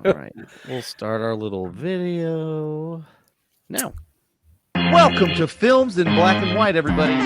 All right, we'll start our little video now. Welcome to Films in Black and White, everybody.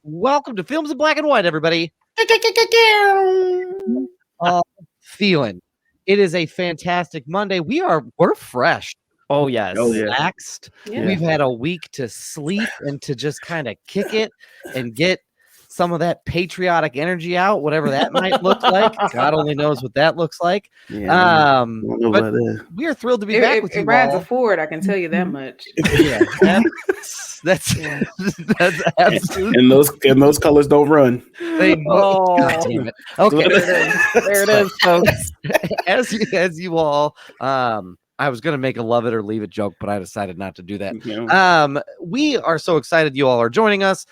Welcome to Films in Black and White, everybody. Feeling. It is a fantastic Monday. We're fresh. Oh, yes. Relaxed. Yeah. We've had a week to sleep and to just kind of kick it and get some of that patriotic energy out, whatever that might look like. God only knows what that looks like. Yeah, but we are thrilled to be back with you. It rides a Ford, I can tell you that much. Yeah, that's absolutely. And those colors don't run. God damn it. Okay, there it is, folks. As you all, I was gonna make a love it or leave it joke, but I decided not to do that. Yeah. We are so excited you all are joining us.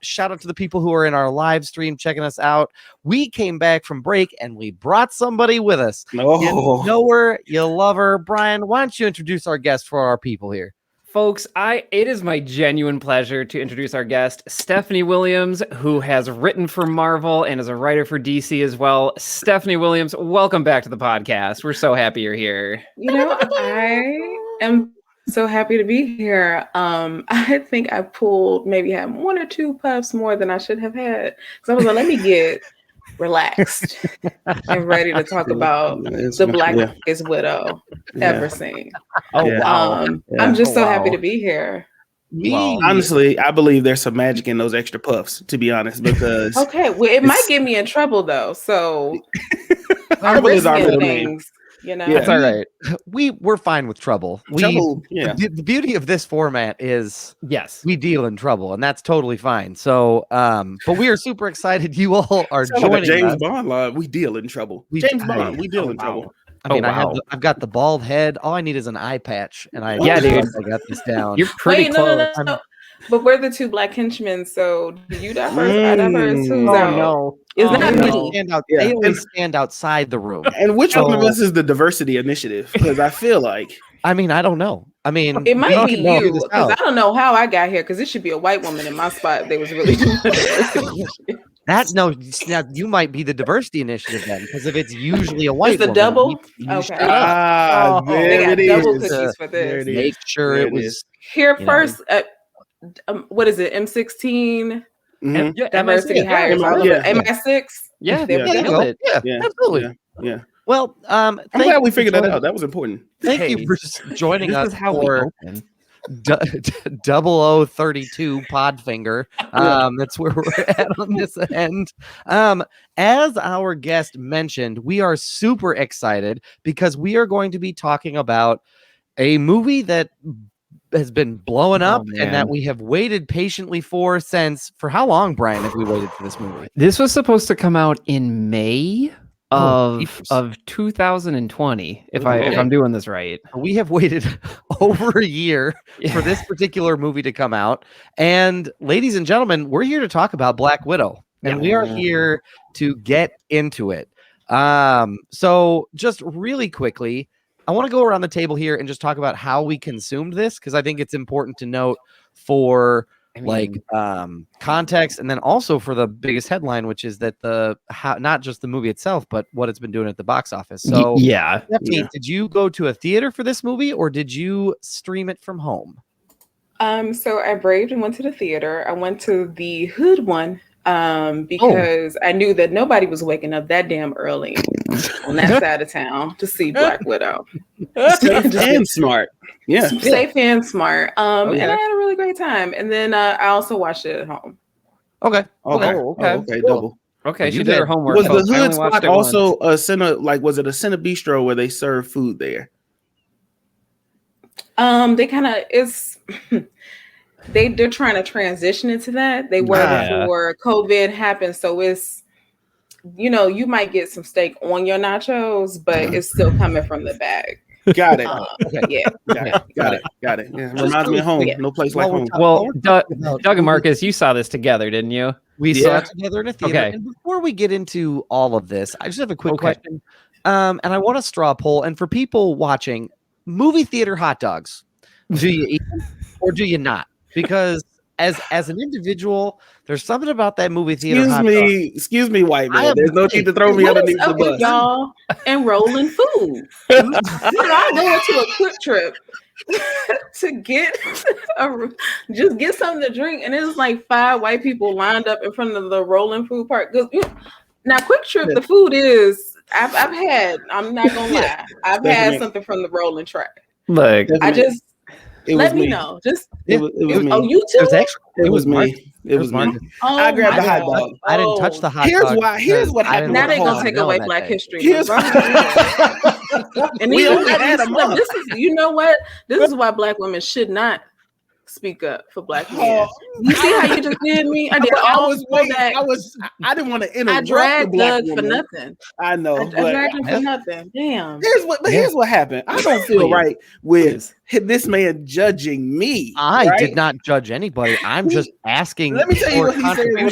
Shout out to the people who are in our live stream checking us out. We came back from break and we brought somebody with us. No. You know her, you love her. Brian, why don't you introduce our guest for our people here? Folks, it is my genuine pleasure to introduce our guest, Stephanie Williams, who has written for Marvel and is a writer for DC as well. Stephanie Williams, welcome back to the podcast. We're so happy you're here. You know, I am so happy to be here. I think I had one or two puffs more than I should have had. So I was like, let me get relaxed and ready to talk about the Blackest Widow ever seen. Oh, wow. I'm just so happy to be here. Honestly, I believe there's some magic in those extra puffs, to be honest, because okay, well, it might get me in trouble though. So trouble is our middle name. You know, that's all right. We're fine with trouble. The beauty of this format is we deal in trouble, and that's totally fine. So, but we are super excited. You all are joining us. James Bond line. We deal in trouble. James Bond. We deal in trouble. I mean, I've got the bald head. All I need is an eye patch, and I got this down. You're pretty close. No. But we're the two black henchmen, so do you die first? I die first. Who's out? No. It's not me. They always stand outside the room. And which one of us is the diversity initiative? Because I feel like... I mean, I don't know. I mean... It might be you, because I don't know how I got here, because it should be a white woman in my spot if they was really doing diversity initiative. Now you might be the diversity initiative then, because if it's usually a white woman. It's a double? Okay. There it is. Double cookies for this. Make sure it was... Here first... what is it? M16 diversity hires all of it. MI6. Yeah, there we go. Yeah, absolutely. Yeah. Well, I'm glad we figured that out. That was important. Thank you for joining us for 0032 Podfinger. That's where we're at on this end. As our guest mentioned, we are super excited because we are going to be talking about a movie that has been blowing up and that we have waited patiently for how long, Brian, have we waited for this movie? This was supposed to come out in May of 2020, if I'm doing this right. We have waited over a year for this particular movie to come out. And ladies and gentlemen, we're here to talk about Black Widow. And we are here to get into it. So just really quickly, I want to go around the table here and just talk about how we consumed this, because I think it's important to note for context, and then also for the biggest headline, which is that not just the movie itself, but what it's been doing at the box office. So Stephanie, did you go to a theater for this movie, or did you stream it from home? So I braved and went to the theater. I went to the hood one because I knew that nobody was waking up that damn early on that side of town to see Black Widow. Safe and smart. Yeah. Safe and smart. And I had a really great time. And then I also watched it at home. Okay. Double. Okay, she did her homework. Was the hood spot also a center? Like, was it a center bistro where they serve food there? They kind of they're trying to transition into that. They were before COVID happened, so it's, you know, you might get some steak on your nachos, but it's still coming from the bag. Got it. Okay. Yeah. Got it. Yeah. Reminds me of home. Yeah. No place like home. Well, Doug and Marcus, you saw this together, didn't you? We saw it together in a theater. Okay. And before we get into all of this, I just have a quick question. And I want a straw poll. And for people watching, movie theater hot dogs, do you eat them or do you not? Because as an individual, there's something about that movie theater hot dog. Excuse me, white man. There's no need to throw me underneath the bus. Y'all and rolling food. I go into a quick trip to get just get something to drink, and it's like 5 white people lined up in front of the rolling food part. Now, quick trip, the food is I've had. I'm not gonna lie, I've had something from the rolling track. Like I just. Let me me. know. Just it was me. Oh, you too? It was me. It was me. Oh, I grabbed the hot dog. I didn't touch the hot dog. Here's what happened. Now they're gonna take away Black History. Here's and we even only had a month. this is, you know what? This is why Black women should not speak up for Black men. You see how you just did me? I did all that. I didn't want to interrupt. I dragged the Black Doug for woman. nothing. I know. I dragged him for nothing. Damn. Here's what happened. I don't feel right with this man judging me. I did not judge anybody. I'm just asking. Let me tell you what he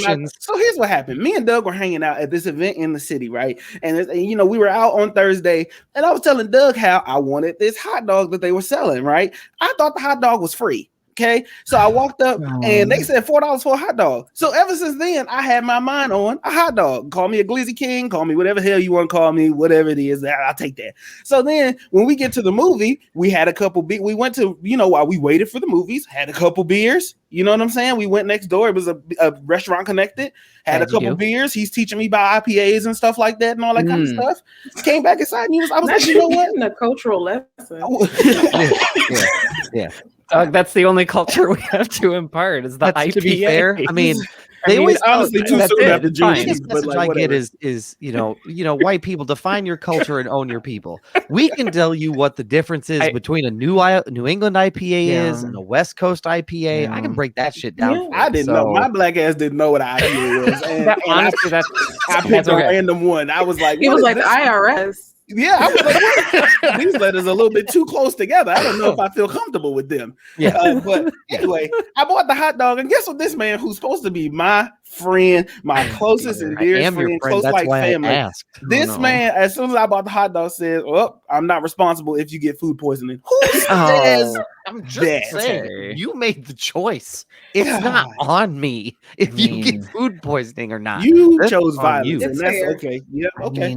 said. So here's what happened. Me and Doug were hanging out at this event in the city, right? And we were out on Thursday, and I was telling Doug how I wanted this hot dog that they were selling, right? I thought the hot dog was free. Okay, so I walked up and they said $4 for a hot dog. So ever since then, I had my mind on a hot dog. Call me a glizzy king, call me whatever hell you want to call me, whatever it is, I'll take that. So then when we get to the movie, we had a couple we went to, while we waited for the movies, had a couple beers. You know what I'm saying? We went next door. It was a restaurant connected. Had a couple beers. He's teaching me about IPAs and stuff like that and all that kind of stuff. Came back inside and I was like, you know what? A cultural lesson. Yeah. That's the only culture we have to impart is the IPA. To be fair, I mean, honestly too soon after Jewish. The message I get is white people, define your culture and own your people. We can tell you what the difference is between a New England IPA is and a West Coast IPA. I can break that shit down. I didn't know. My black ass didn't know what an IPA was. And honestly, I picked a random one. I was like, he was like the IRS. Yeah, I was like, these letters are a little bit too close together. I don't know if I feel comfortable with them. Yeah, but anyway, I bought the hot dog, and guess what? This man, who's supposed to be my friend, my closest and dearest friend, close like family. This man, as soon as I bought the hot dog, said, "Well, I'm not responsible if you get food poisoning." Who says I'm just saying, you made the choice. It's not on me if you get food poisoning or not. You chose violence, and that's okay. Yeah, okay.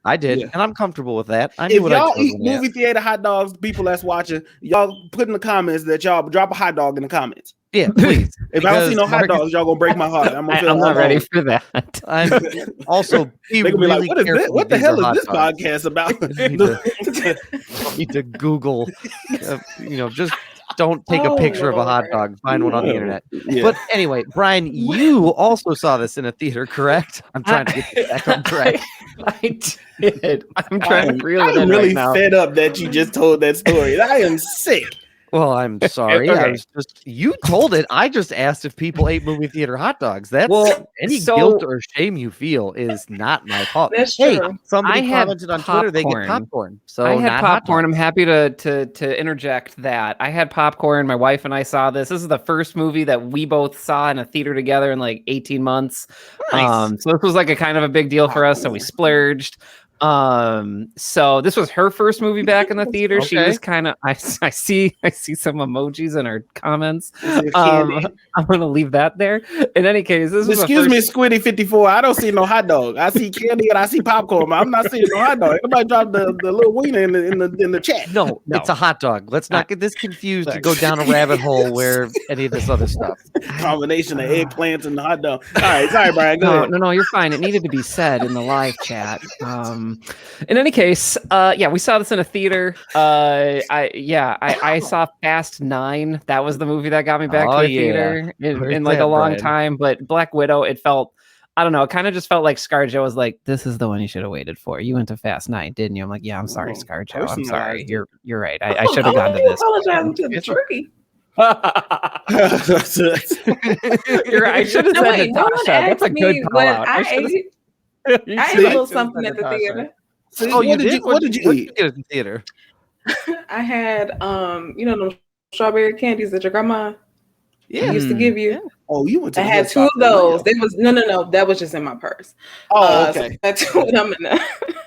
I did, and I'm comfortable with that. I knew if what y'all I eat movie theater hot dogs, people that's watching, y'all put in the comments that y'all drop a hot dog in the comments. Yeah, please. If I don't see no hot dogs, y'all gonna break my heart. I'm not ready for that. I'm also they gonna be like, what the hell is this podcast about? Need to Google, just don't take a picture of a hot dog. Find one on the internet. Yeah. But anyway, Brian, you also saw this in a theater, correct? I'm trying to get back on track. I did. I'm trying to reel it in. I'm really right now. fed up that you just told that story. I am sick. Well, I'm sorry. Okay. You told it. I just asked if people ate movie theater hot dogs. That's any guilt or shame you feel is not my fault. That's true. Somebody commented on Twitter they get popcorn. So I had popcorn. I'm happy to interject that. I had popcorn. My wife and I saw this. This is the first movie that we both saw in a theater together in like 18 months. Nice. So this was like a kind of a big deal for us. So we splurged. So this was her first movie back in the theater. Okay. She was kind of I see some emojis in her comments. I'm gonna leave that there. In any case, this excuse me, Squiddy 54. I don't see no hot dog. I see candy and I see popcorn. I'm not seeing no hot dog. Everybody drop the little wiener in the chat. No, it's a hot dog. Let's not get this confused to go down a rabbit hole where any of this other stuff. Combination of eggplants and the hot dog. All right, sorry, Brian. Go ahead. No, you're fine. It needed to be said in the live chat. In any case, we saw this in a theater. I saw Fast 9. That was the movie that got me back to the theater in like a long time. But Black Widow, it felt, I don't know, it kind of just felt like ScarJo was like, this is the one you should have waited for. You went to Fast 9, didn't you? I'm like, yeah, I'm sorry, ScarJo. I'm sorry. You're right. I should have gone to this. Apologizing to the turkey. You're right. I should have said Natasha. That's a good call out. I ate a little something at the theater. What did you eat? Get in the theater. I had those strawberry candies that your grandma used to give you. Yeah. Oh, you went to I had two of those. They was no, that was just in my purse. Oh, okay. So I had two of them in there.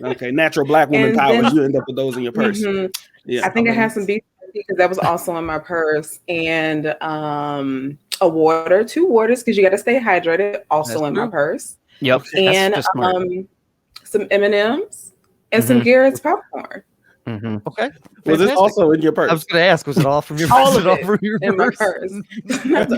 Okay, natural black woman And powers. then- You end up with those in your purse. Mhm. Yeah, I think I had some beef because that was also in my purse, and a water, 2 waters because you got to stay hydrated, also That's in true. my purse, Yep. and That's just smart. some M&Ms and some Garrett's popcorn. Okay. Was this Fantastic. also in your purse? I was going to ask, was it all from your All purse? of it From your in my purse? purse.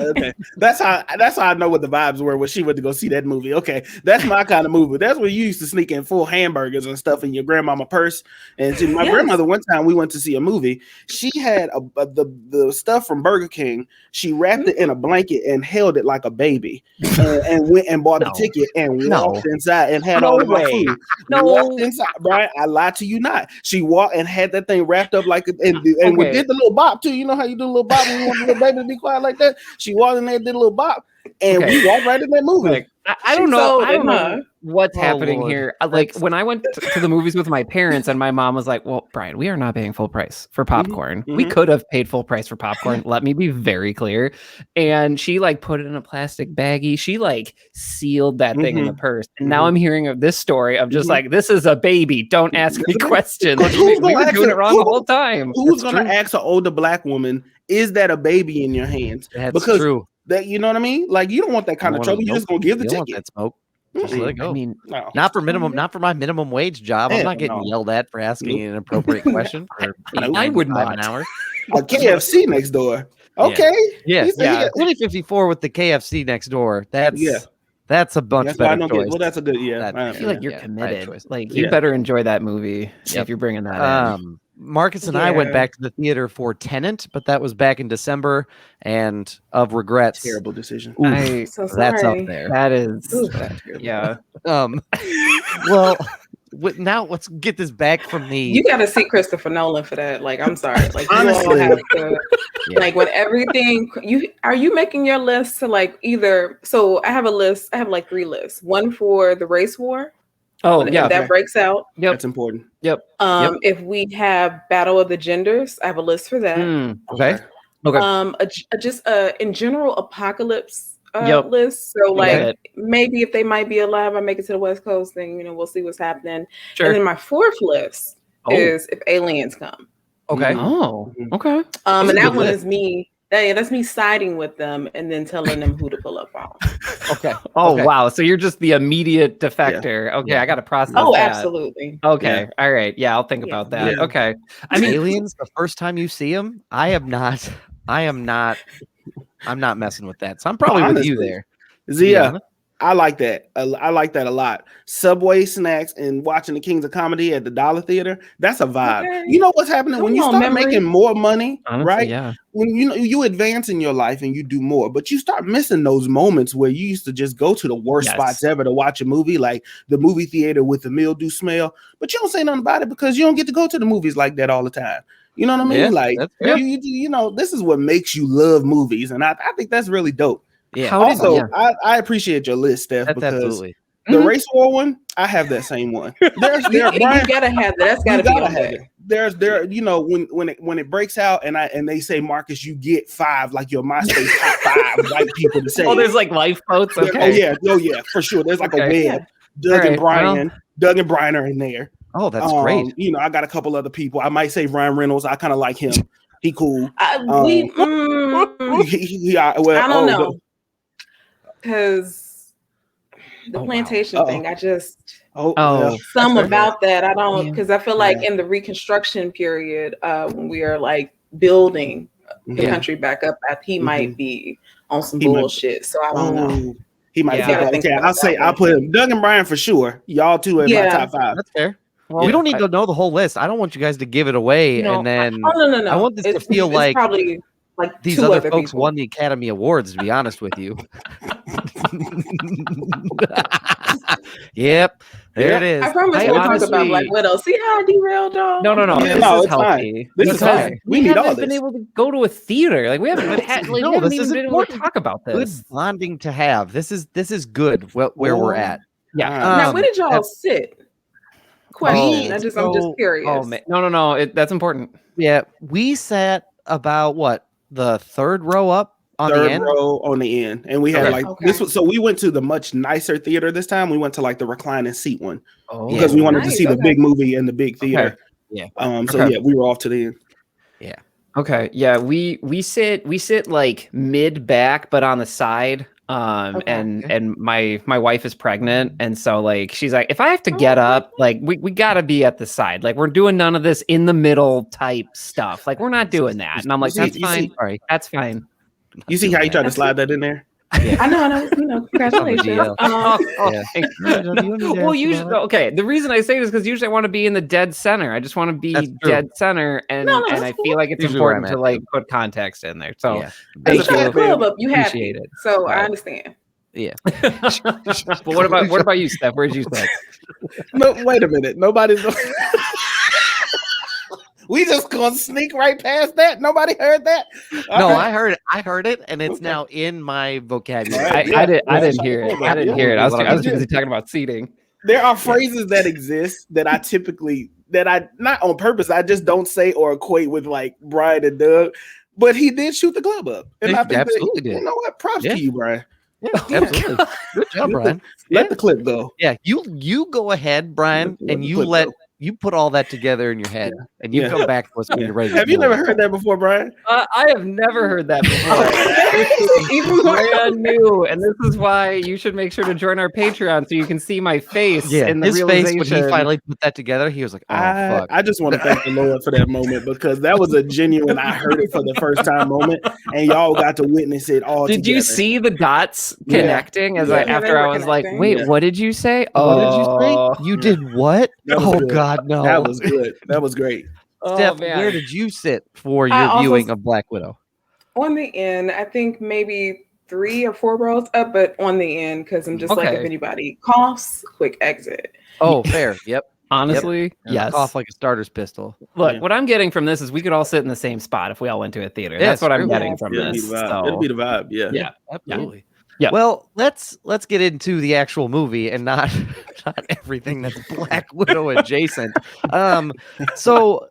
Okay, that's how I know what the vibes were when she went to go see that movie. Okay, that's my kind of movie. That's where you used to sneak in full hamburgers and stuff in your grandmama purse. And see, my grandmother, one time we went to see a movie. She had the stuff from Burger King. She wrapped it in a blanket and held it like a baby, and went and bought the ticket and walked inside and had all of my food. Walked inside, Brian. I lied to you not. She walked and had that thing wrapped up like and we did the little bop too. You know how you do a little bop when you want the little baby to be quiet like that? She walked in there, did a little bop, and we walked right in that movie. Like, I don't know what's happening here. Like when I went to the movies with my parents and my mom was like, well, Brian, we are not paying full price for popcorn. We could have paid full price for popcorn. Let me be very clear. And she like put it in a plastic baggie. She like sealed that thing in the purse. And now I'm hearing of this story of just like, this is a baby. Don't ask me questions. We were doing it wrong the whole time. Who's going to ask an older black woman, is that a baby in your hands? That's true. That, you know what I mean? Like, you don't want that kind of trouble. You're just going to give the ticket. That smoke. Just let it go. I mean, not for my minimum wage job. I'm not getting yelled at for asking an inappropriate question. I would not. An hour. A KFC next door. Okay. Yeah. 2054 with the KFC next door. That's a bunch better choice. Well, that's a good. Yeah. I feel like you're committed. Like you better enjoy that movie if you're bringing that in. Marcus and I went back to the theater for Tenet, but that was back in December, and of regrets. Terrible decision. That's up there. That is, yeah. Well, now let's get this back from the. You got to see Christopher Nolan for that. Like, I'm sorry. Like, honestly, you all have to. Like, when everything are you making your list to like either? So I have a list. I have like 3 lists. One for the race war. Oh, if that breaks out. Yep. That's important. Yep. If we have Battle of the Genders, I have a list for that. Okay. Just in general apocalypse list. So like maybe if they might be alive, I make it to the West Coast, then we'll see what's happening. Sure. And then my 4th list is if aliens come. Okay. Oh. Okay. And that one is me. That's me siding with them and then telling them who to pull up on. Okay. Wow. So you're just the immediate defector. Yeah. Okay. I got to process that. Absolutely. Okay. Yeah. All right. Yeah. I'll think about that. Yeah. Okay. I mean, aliens, the first time you see them, I'm not messing with that. So I'm probably with you there. Zia. I like that. I like that a lot. Subway snacks and watching the Kings of Comedy at the Dollar Theater. That's a vibe. Okay. You know what's happening when you start making more money, right? Yeah. When you advance in your life and you do more, but you start missing those moments where you used to just go to the worst spots ever to watch a movie, like the movie theater with the mildew smell. But you don't say nothing about it because you don't get to go to the movies like that all the time. You know what I mean? Like this is what makes you love movies, and I think that's really dope. Yeah. Also, I appreciate your list, Steph, because the race war one, I have that same one. You gotta have that. That's gotta be on there. When it breaks out and they say, Marcus, you get 5 like your MySpace top 5 white people to say. Oh, there's like lifeboats. Okay. Oh yeah, for sure. There's like a web. Doug and Brian are in there. Oh, that's great. I got a couple other people. I might say Ryan Reynolds. I kind of like him. He cool. I don't know. Because the plantation thing, I just some about that. I don't, because I feel like in the Reconstruction period, when we are like building the country back up, he might be on some bullshit. So I don't know. He might be. Okay, I'll put him. Doug and Brian for sure. Y'all 2 are my top 5. That's fair. Well, we don't need to know the whole list. I don't want you guys to give it away, and then no. I want this to feel like probably like these other folks won the Academy Awards. To be honest with you. Yep, there it is. I promise we'll talk about Black Widow. See how I derailed, y'all? No. This is healthy. This is fine. We haven't been able to go to a theater. Like we haven't been able to talk about this. Good bonding to have. This is good. Where we're at. Yeah. Now, where did y'all sit? Question. I'm just curious. Oh man, no. That's important. Yeah, we sat about what, the third row up on the end? row on the end, and we had this was, so we went to the much nicer theater this time. We went to like the reclining seat one because we wanted to see the big movie in the big theater. Yeah. We were off to the end. Yeah. Okay. Yeah, we sit like mid back, but on the side. And my wife is pregnant, and so like she's like, if I have to get up, like we gotta be at the side. Like we're doing none of this in the middle type stuff. Like we're not doing that. And I'm like, that's fine. That's fine. You see how you try to slide that in there? Yeah. I know. Congratulations. Well, usually, okay. The reason I say this is because usually I want to be in the dead center. I just want to be dead center, and I feel like it's important to like put context in there. So thank you. Club up, you appreciate it. So I understand. Yeah. But what about you, Steph? Where'd you sit? No, wait a minute. Nobody's. We just gonna sneak right past that. Nobody heard that. No, I heard it, and it's now in my vocabulary. I didn't hear it. I didn't hear it. I was busy talking about seating. There are phrases that exist that I typically not on purpose. I just don't say or equate with like Brian and Doug. But he did shoot the club up, and I think absolutely did. You know what? Props to you, Brian. Yeah, absolutely. Good job, Brian. Let the clip go. Yeah, you go ahead, Brian, and you put all that together in your head, and you come back to us when you're ready. Have you never heard that before, Brian? I have never heard that before. Even brand new, and this is why you should make sure to join our Patreon so you can see my face. Yeah, in the his realization. face when he finally put that together, he was like, "Oh fuck!" I just want to thank the Lord for that moment because that was a genuine. I heard it for the first time moment, and y'all got to witness it all. Did you see the dots connecting after I was like, "Wait, what did you say? What did you say? You did what? Oh God, no! That was good. That was great." Steph, where did you sit for your viewing of Black Widow? On the end, I think maybe 3 or 4 rows up, but on the end because I'm just like, if anybody coughs, quick exit. Oh, fair. Yep. Honestly, yes. Cough like a starter's pistol. Look, what I'm getting from this is we could all sit in the same spot if we all went to a theater. That's what I'm getting from this. It'll be the vibe. Yeah, absolutely. Yeah. Well, let's get into the actual movie and not everything that's Black Widow adjacent. So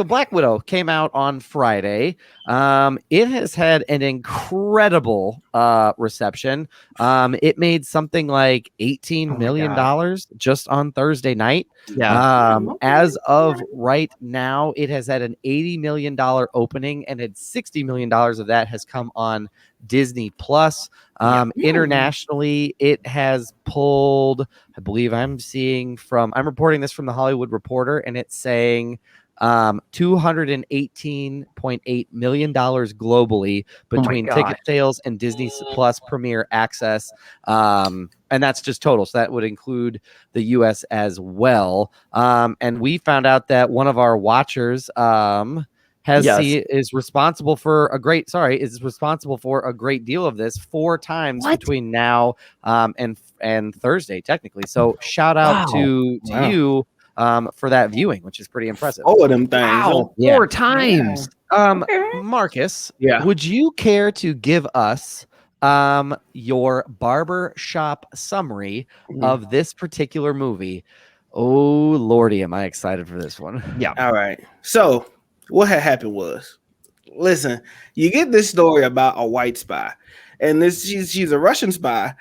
Black Widow came out on Friday. It has had an incredible reception. It made something like $18 million just on Thursday night. Yeah. As of right now, it has had an $80 million opening, and $60 million of that has come on Disney Plus. Internationally, it has pulled, I believe I'm reporting this from the Hollywood Reporter, and it's saying $218.8 million globally between ticket sales and Disney Plus Premier Access. And that's just total. So that would include the US as well. And we found out that one of our watchers is responsible for a great deal of this 4 times between now and Thursday, technically. So shout out to you for that viewing, which is pretty impressive. All of them things. Wow, 4 times. Marcus, would you care to give us your barber shop summary of this particular movie? Oh Lordy, am I excited for this one. Yeah. All right. So what had happened was, listen, you get this story about a white spy, and she's a Russian spy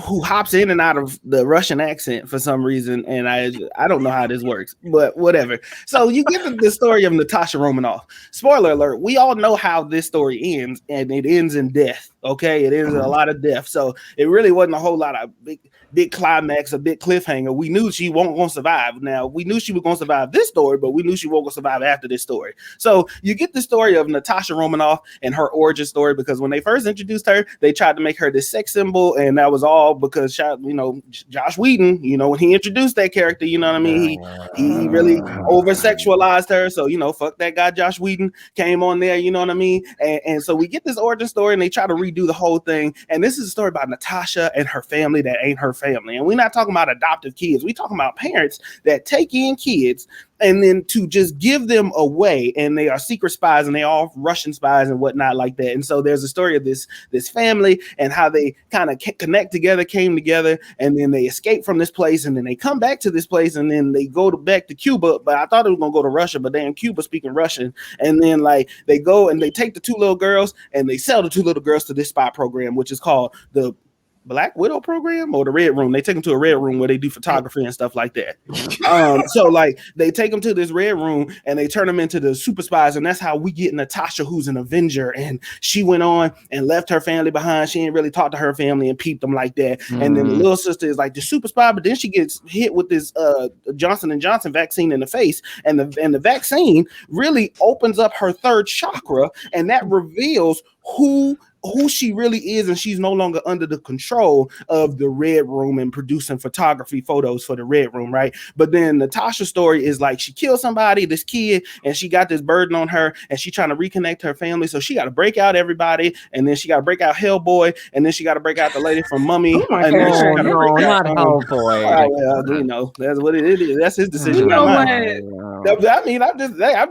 who hops in and out of the Russian accent for some reason, and I don't know how this works, but whatever. So you get the story of Natasha Romanoff. Spoiler alert, we all know how this story ends, and it ends in death. Okay, it ends in a lot of death. So it really wasn't a whole lot of big climax, a big cliffhanger. We knew she wasn't going to survive. Now, we knew she was going to survive this story, but we knew she wasn't going to survive after this story. So you get the story of Natasha Romanoff and her origin story, because when they first introduced her, they tried to make her this sex symbol, and that was all because, Josh Whedon, when he introduced that character, you know what I mean? He really over-sexualized her. So, fuck that guy, Josh Whedon, came on there, you know what I mean? And so we get this origin story, and they try to redo the whole thing. And this is a story about Natasha and her family that ain't her family. And we're not talking about adoptive kids. We're talking about parents that take in kids and then to just give them away, and they are secret spies, and they are all Russian spies and whatnot like that. And so there's a story of this family and how they kind of came together, and then they escape from this place, and then they come back to this place, and then they go back to Cuba. But I thought it was gonna go to Russia, but they're in Cuba speaking Russian. And then like they go and they take the 2 little girls and they sell the 2 little girls to this spy program, which is called the Black Widow program or the Red Room. They take them to a red room where they do photography and stuff like that. So like they take them to this red room and they turn them into the super spies, and that's how we get Natasha, who's an Avenger, and she went on and left her family behind. She didn't really talk to her family and peeped them like that. And then the little sister is like the super spy, but then she gets hit with this Johnson & Johnson vaccine in the face, and the vaccine really opens up her 3rd chakra, and that reveals who she really is, and she's no longer under the control of the Red Room and producing photography photos for the Red Room, right? But then Natasha's story is like she killed somebody, this kid, and she got this burden on her, and she trying to reconnect her family, so she got to break out everybody, and then she got to break out Hellboy, and then she got to break out the lady from Mummy. Oh my and then she God. No, not Hellboy. well, you know, that's what it is. That's his decision. You know not what? mine. I mean, I'm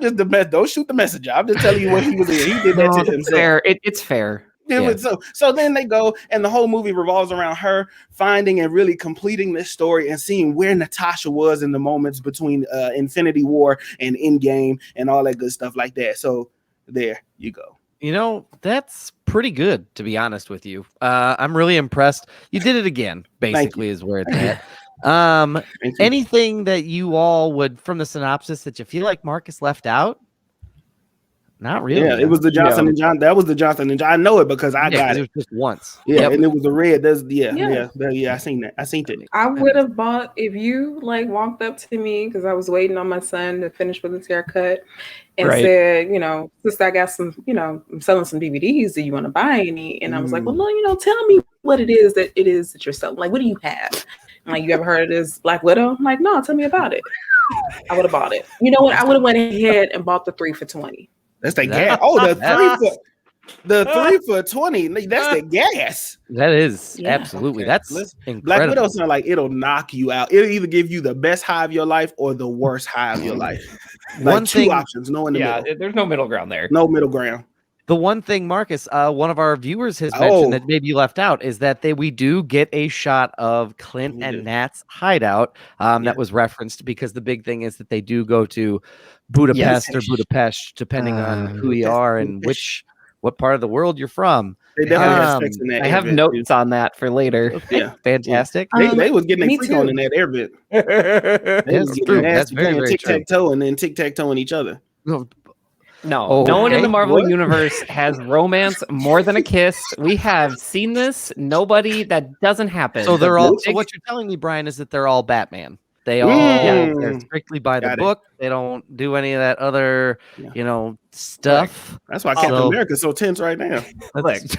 just the best. Don't shoot the messenger. I'm just telling you what he was in. He did that No, to it's himself. fair. It's fair. Yeah. So then they go, and the whole movie revolves around her finding and really completing this story and seeing where Natasha was in the moments between Infinity War and Endgame and all that good stuff like that. So there you go. You know, that's pretty good, to be honest with you. I'm really impressed. You did it again, basically, is where it's at. Anything that you all would, from the synopsis, that you feel like Marcus left out? Not really. Yeah, it was the Johnson and Johnson. That was the Johnson and Johnson. I know it because I got it. It was just once. Yeah, and it was a red. I seen that. I seen it. I would have bought if you like walked up to me because I was waiting on my son to finish with his haircut and said, you know, sister, I got some, you know, I'm selling some DVDs. Do you want to buy any? And I was like, well, no, you know, tell me what it is that you're selling. Like, what do you have? I'm like, you ever heard of this Black Widow? I'm like, no, tell me about it. I would have bought it. You know what? I would have went ahead and bought the 3 for $20. That's the gas. Oh, the 3 for $20. That's the gas. That is absolutely. That's incredible. Black Widow sound like it'll knock you out. It'll either give you the best high of your life or the worst high of your life. Like One two thing, options, no in the middle. There's no middle ground there. No middle ground. The one thing, Marcus, one of our viewers has mentioned that maybe you left out is that we do get a shot of Clint and Nat's hideout that was referenced, because the big thing is that they do go to Budapest or Budapest, depending on who you are and what part of the world you're from. They definitely have sex in that. I have notes on that for later. Okay. Yeah, fantastic. They was getting a freak on in that air bit. That's true. That's very, very true. Tic-tac-toe and then tic-tac-toe each other. No, no one in the Marvel universe has romance more than a kiss. We have seen this. Nobody, that doesn't happen. So they're all. So what you're telling me, Brian, is that they're all Batman. They all they're strictly by the book. They don't do any of that other, stuff. That's why Captain America's so tense right now.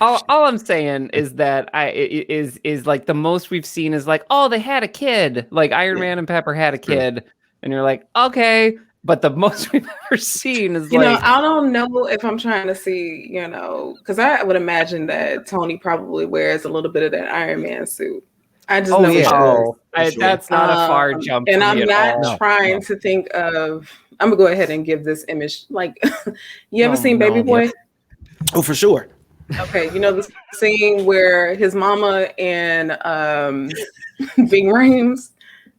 All I'm saying is that is like the most we've seen is like, oh, they had a kid. Like Iron Man and Pepper had a kid, and you're like, okay. But the most we've ever seen is I don't know if I'm trying to see, because I would imagine that Tony probably wears a little bit of that Iron Man suit. I just know that's not a far jump. And I'm not trying to think of. I'm gonna go ahead and give this image. Like, you ever seen Baby Boy? Oh, for sure. Okay, the scene where his mama and Big Rames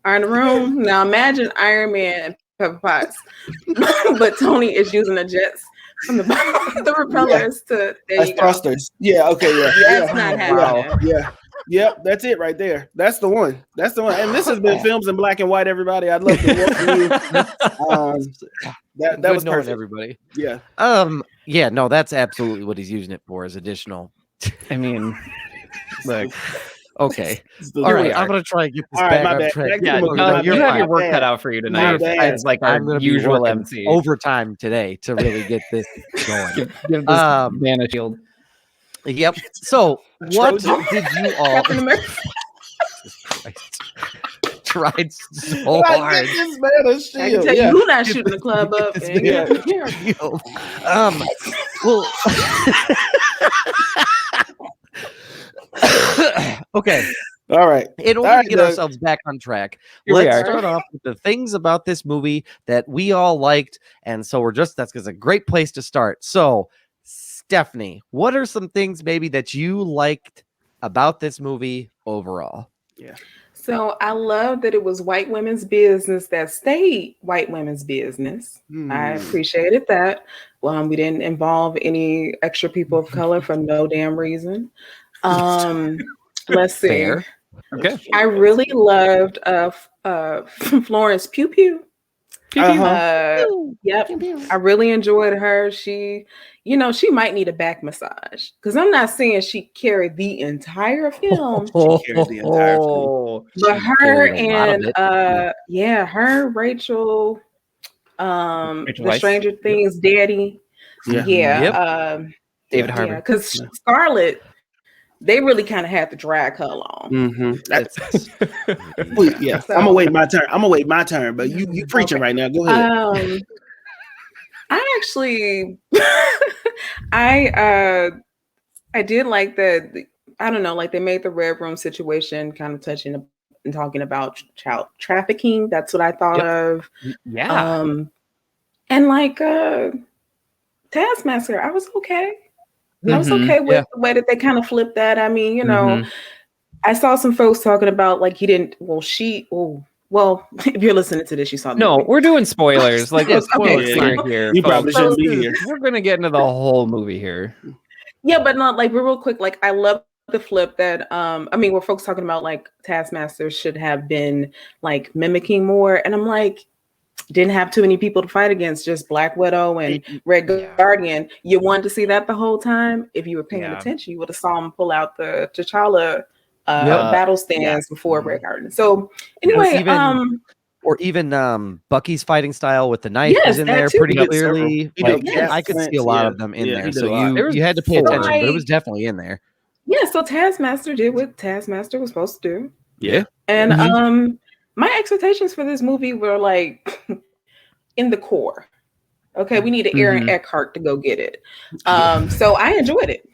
are in the room. Now imagine Iron Man and Pepper Potts, but Tony is using the jets from the propellers to thrusters. Yeah, okay, yeah. That's not happening. Yeah. Yep, that's it right there. That's the one. And this has been films in black and white, everybody. I'd love to work with you. That was perfect, everybody. Yeah. Yeah, no, that's absolutely what he's using it for, is additional. I mean, like, okay. All right, I'm gonna try and get this back on track. You have your work cut out for you tonight. It's like our usual MC overtime today to really get this going. Give this man a shield. Yep. So, what did you all tried so hard? This man a shield. I can tell you who not shooting the club up. Well, okay. All right. In order to get ourselves back on track, let's start off with the things about this movie that we all liked. And so that's a great place to start. So, Stephanie, what are some things maybe that you liked about this movie overall? Yeah. So I love that it was white women's business that stayed white women's business. I appreciated that. We didn't involve any extra people of color for no damn reason. Let's see. Fair. Okay. I really loved Florence Pugh Pugh. Yep. I really enjoyed her. She might need a back massage because I'm not saying she carried the entire film. She carried the entire film. But her and Rachel, the Stranger Things daddy. David Harbour. Because Scarlett, they really kind of had to drag her along. So, I'm gonna wait my turn. But you preaching right now. Go ahead. I actually, I did like that. I don't know, like they made the Red Room situation kind of touching and talking about child trafficking. That's what I thought of. Yeah. And like Taskmaster, I was okay. I was okay with the way that they kind of flipped that. I mean, I saw some folks talking about like he didn't. Well, if you're listening to this, you saw. No, we're doing spoilers. Like spoilers here. You probably shouldn't be here. We're gonna get into the whole movie here. Yeah, but not like real quick. Like I love the flip that where folks talking about like Taskmaster should have been like mimicking more, and I'm like, didn't have too many people to fight against, just Black Widow and Red Guardian. You wanted to see that the whole time. If you were paying attention, you would have saw him pull out the T'Challa battle stands before Red Guardian. So anyway, even Bucky's fighting style with the knife is in there pretty clearly. I could see a lot of them in there. So you had to pay attention, but it was definitely in there. Yeah, so Taskmaster did what Taskmaster was supposed to do. Yeah. And my expectations for this movie were like in the core. Okay, we need an Aaron Eckhart to go get it. So I enjoyed it.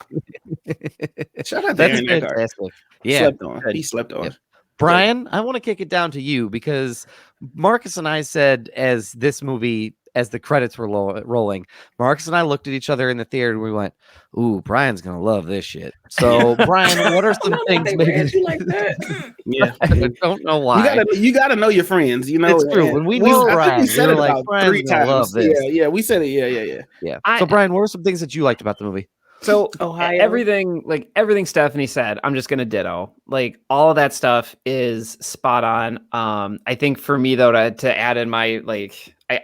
Shout out to That's Aaron fantastic. Eckhart. Yeah, He slept on. Brian, I want to kick it down to you because Marcus and I said as the credits were rolling, Marcus and I looked at each other in the theater and we went, "Ooh, Brian's gonna love this shit." So, Brian, what are some things making you like that? Yeah, I don't know why. You gotta know your friends. You know, it's true. When we knew Brian, we said it like, about Brian's 3 times. love this. Yeah, we said it. Yeah. So, Brian, what were some things that you liked about the movie? So Ohio. everything Stephanie said, I'm just gonna ditto. Like all of that stuff is spot on. I think for me though, to add in my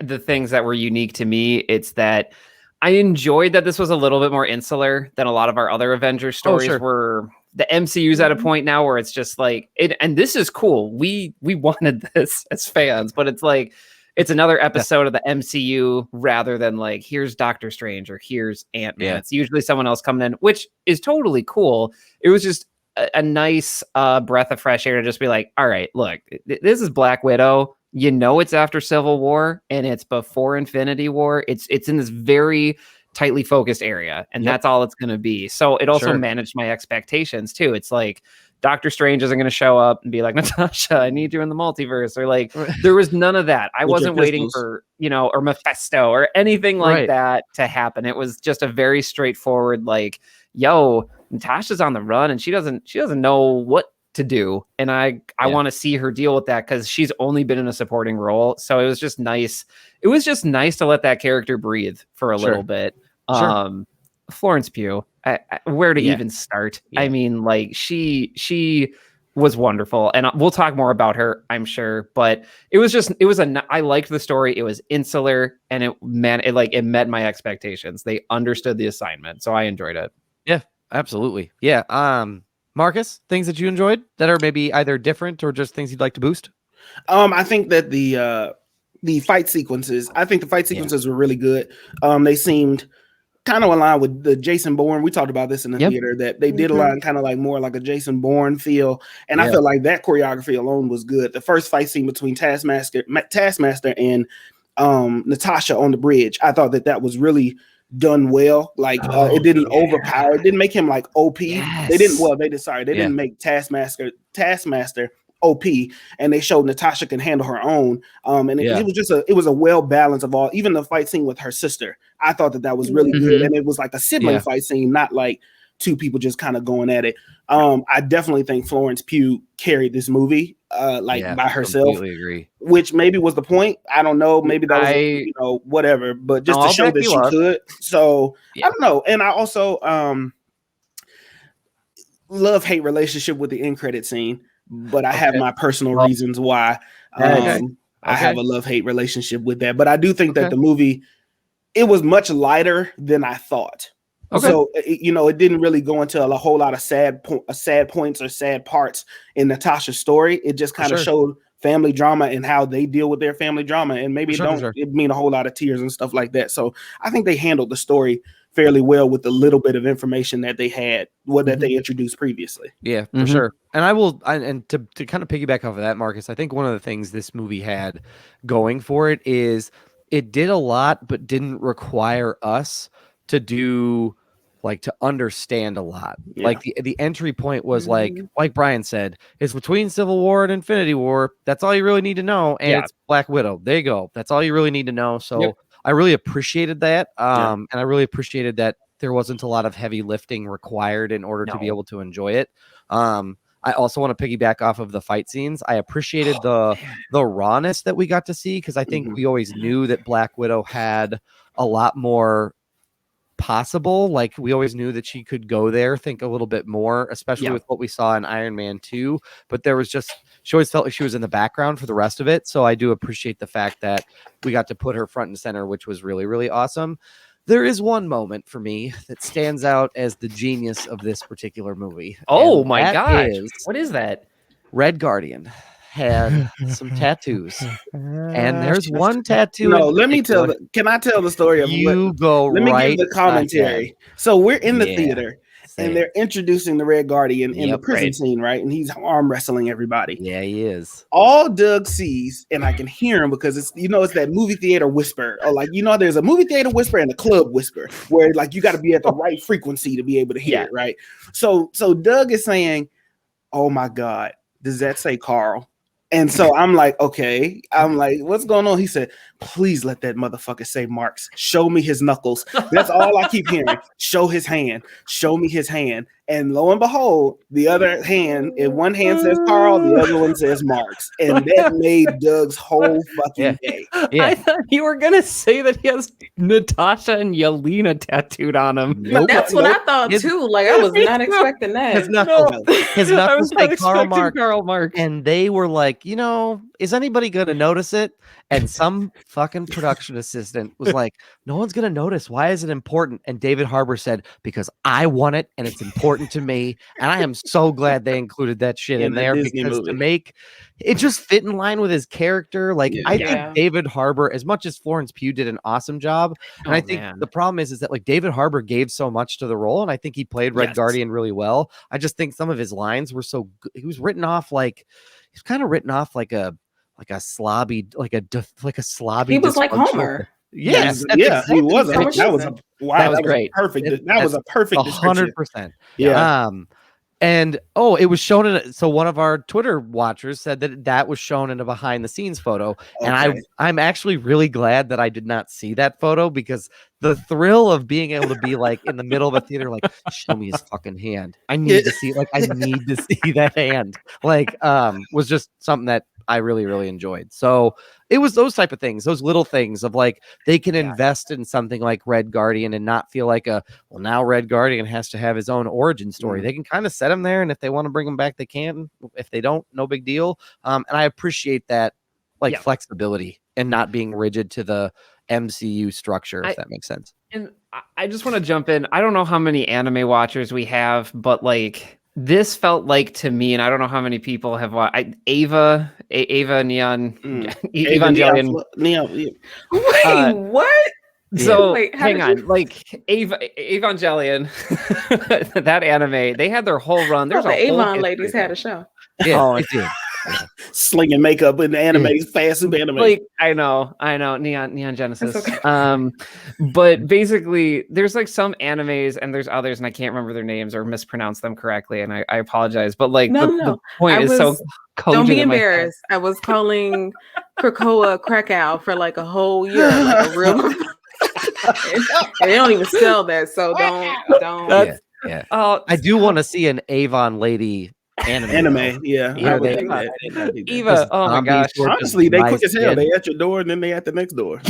the things that were unique to me, it's that I enjoyed that this was a little bit more insular than a lot of our other Avengers stories were. The MCU's at a point now where it's just like it, and this is cool. We wanted this as fans, but it's like it's another episode of the MCU rather than like here's Doctor Strange or here's Ant-Man. Yeah. It's usually someone else coming in, which is totally cool. It was just a nice breath of fresh air to just be like, all right, look, this is Black Widow. You know, it's after Civil War and it's before Infinity War. It's in this very tightly focused area, and that's all it's going to be. So it also managed my expectations too. It's like Doctor Strange isn't going to show up and be like, Natasha, I need you in the multiverse, or like there was none of that. I wasn't waiting for, or Mephisto or anything like that to happen. It was just a very straightforward, like, yo, Natasha's on the run and she doesn't know what to do. And I want to see her deal with that because she's only been in a supporting role. So it was just nice. It was just nice to let that character breathe for a little bit. Florence Pugh, where to even start? I mean, like she was wonderful, and we'll talk more about her, I'm sure. But I liked the story. It was insular, and it met my expectations. They understood the assignment, so I enjoyed it. Yeah, absolutely. Yeah. Marcus, things that you enjoyed that are maybe either different or just things you'd like to boost? I think that the fight sequences, were really good. They seemed kind of aligned with the Jason Bourne. We talked about this in the theater, that they did align kind of like more like a Jason Bourne feel. And I felt like that choreography alone was good. The first fight scene between Taskmaster and Natasha on the bridge, I thought that was really done well. Like it didn't overpower. It didn't make him like OP. Yes. They didn't. Well, they did. Sorry, they didn't make Taskmaster OP, and they showed Natasha can handle her own. And it was just it was a well balance of all. Even the fight scene with her sister, I thought that was really good, and it was like a sibling fight scene, not like two people just kind of going at it. I definitely think Florence Pugh carried this movie by herself. Completely agree. Which maybe was the point. I don't know. Maybe that was whatever, but just to show that she could. So I don't know. And I also love-hate relationship with the end credit scene, but I have my personal reasons why I have a love-hate relationship with that. But I do think that the movie, it was much lighter than I thought. Okay. So it didn't really go into a whole lot of sad points or sad parts in Natasha's story. It just kind of showed family drama and how they deal with their family drama, and maybe it mean a whole lot of tears and stuff like that. So I think they handled the story fairly well with the little bit of information that they had, that they introduced previously. Yeah, for sure. And I will, and to kind of piggyback off of that, Marcus, I think one of the things this movie had going for it is it did a lot, but didn't require us to do to understand a lot. Like the entry point was like Brian said, it's between Civil War and Infinity War. That's all you really need to know. And it's Black Widow. There you go. That's all you really need to know. So I really appreciated that. And I really appreciated that there wasn't a lot of heavy lifting required in order to be able to enjoy it. I also want to piggyback off of the fight scenes. I appreciated the rawness that we got to see, because I think we always knew that Black Widow had a lot more possible. Like, we always knew that she could go there, think a little bit more, especially with what we saw in Iron Man 2. But there was just, she always felt like she was in the background for the rest of it. So I do appreciate the fact that we got to put her front and center, which was really, really awesome. There is one moment for me that stands out as the genius of this particular movie. Oh my gosh. What is that? Red Guardian had some tattoos, and there's one tattoo. No, let me tell. Can I tell the story of you go? Let me right give the commentary. So we're in the theater, and they're introducing the Red Guardian in the prison scene, right? And he's arm wrestling everybody. Yeah, he is. All Doug sees, and I can hear him because it's it's that movie theater whisper, or there's a movie theater whisper and a club whisper, where you got to be at the right frequency to be able to hear it, right? So Doug is saying, "Oh my God, does that say Karl?" And so I'm like, okay. I'm like, what's going on? He said, please let that motherfucker say Marx. Show me his knuckles. That's all I keep hearing. Show his hand. Show me his hand. And lo and behold, the other hand, if one hand says Karl, the other one says Marx. And that made Doug's whole fucking day. I thought you were going to say that he has Natasha and Yelena tattooed on him. Nope. That's what I thought too. Like, I was not expecting that. His knuckles say Karl Marx. And they were like, is anybody going to notice it? And some fucking production assistant was like, no one's going to notice. Why is it important? And David Harbour said, because I want it and it's important to me. And I am so glad they included that shit in there, because to make it just fit in line with his character. Like, I think David Harbour, as much as Florence Pugh did an awesome job, and I think the problem is that David Harbour gave so much to the role, and I think he played Red Guardian really well. I just think some of his lines were so good. He was written off like like a slobby, like a slobby. He was like Homer. Yes, he was. That was great. Perfect. That was a perfect 100%. Yeah. And it was shown in. So one of our Twitter watchers said that was shown in a behind the scenes photo, and I'm actually really glad that I did not see that photo, because the thrill of being able to be like in the middle of a theater, like, show me his fucking hand. I need to see. I need to see that hand. Was just something that I really, really enjoyed. So it was those type of things, those little things of they can invest in something like Red Guardian and not feel like now Red Guardian has to have his own origin story. They can kind of set him there, and if they want to bring him back, they can. If they don't, no big deal. And I appreciate that flexibility and not being rigid to the MCU structure, if that makes sense. And I just want to jump in. I don't know how many anime watchers we have, but this felt like to me, and I don't know how many people have watched Ava Neon Evangelion. Wait, what? So hang on, Ava Evangelion, that anime, they had their whole run. There's the Avon ladies had a show. Yeah, it did. slinging makeup in the anime, fast super anime. Like I know, Neon Genesis. Okay. But basically, there's like some animes and there's others, and I can't remember their names or mispronounce them correctly, and I apologize. But like the point is so don't be embarrassed. I was calling Krakoa Krakow for like a whole year, like a real. And they don't even sell that, so don't. Yeah. I do want to see an Avon lady anime. Yeah. Eva. Oh my gosh. Honestly, they quick as hell. They at your door and then they at the next door.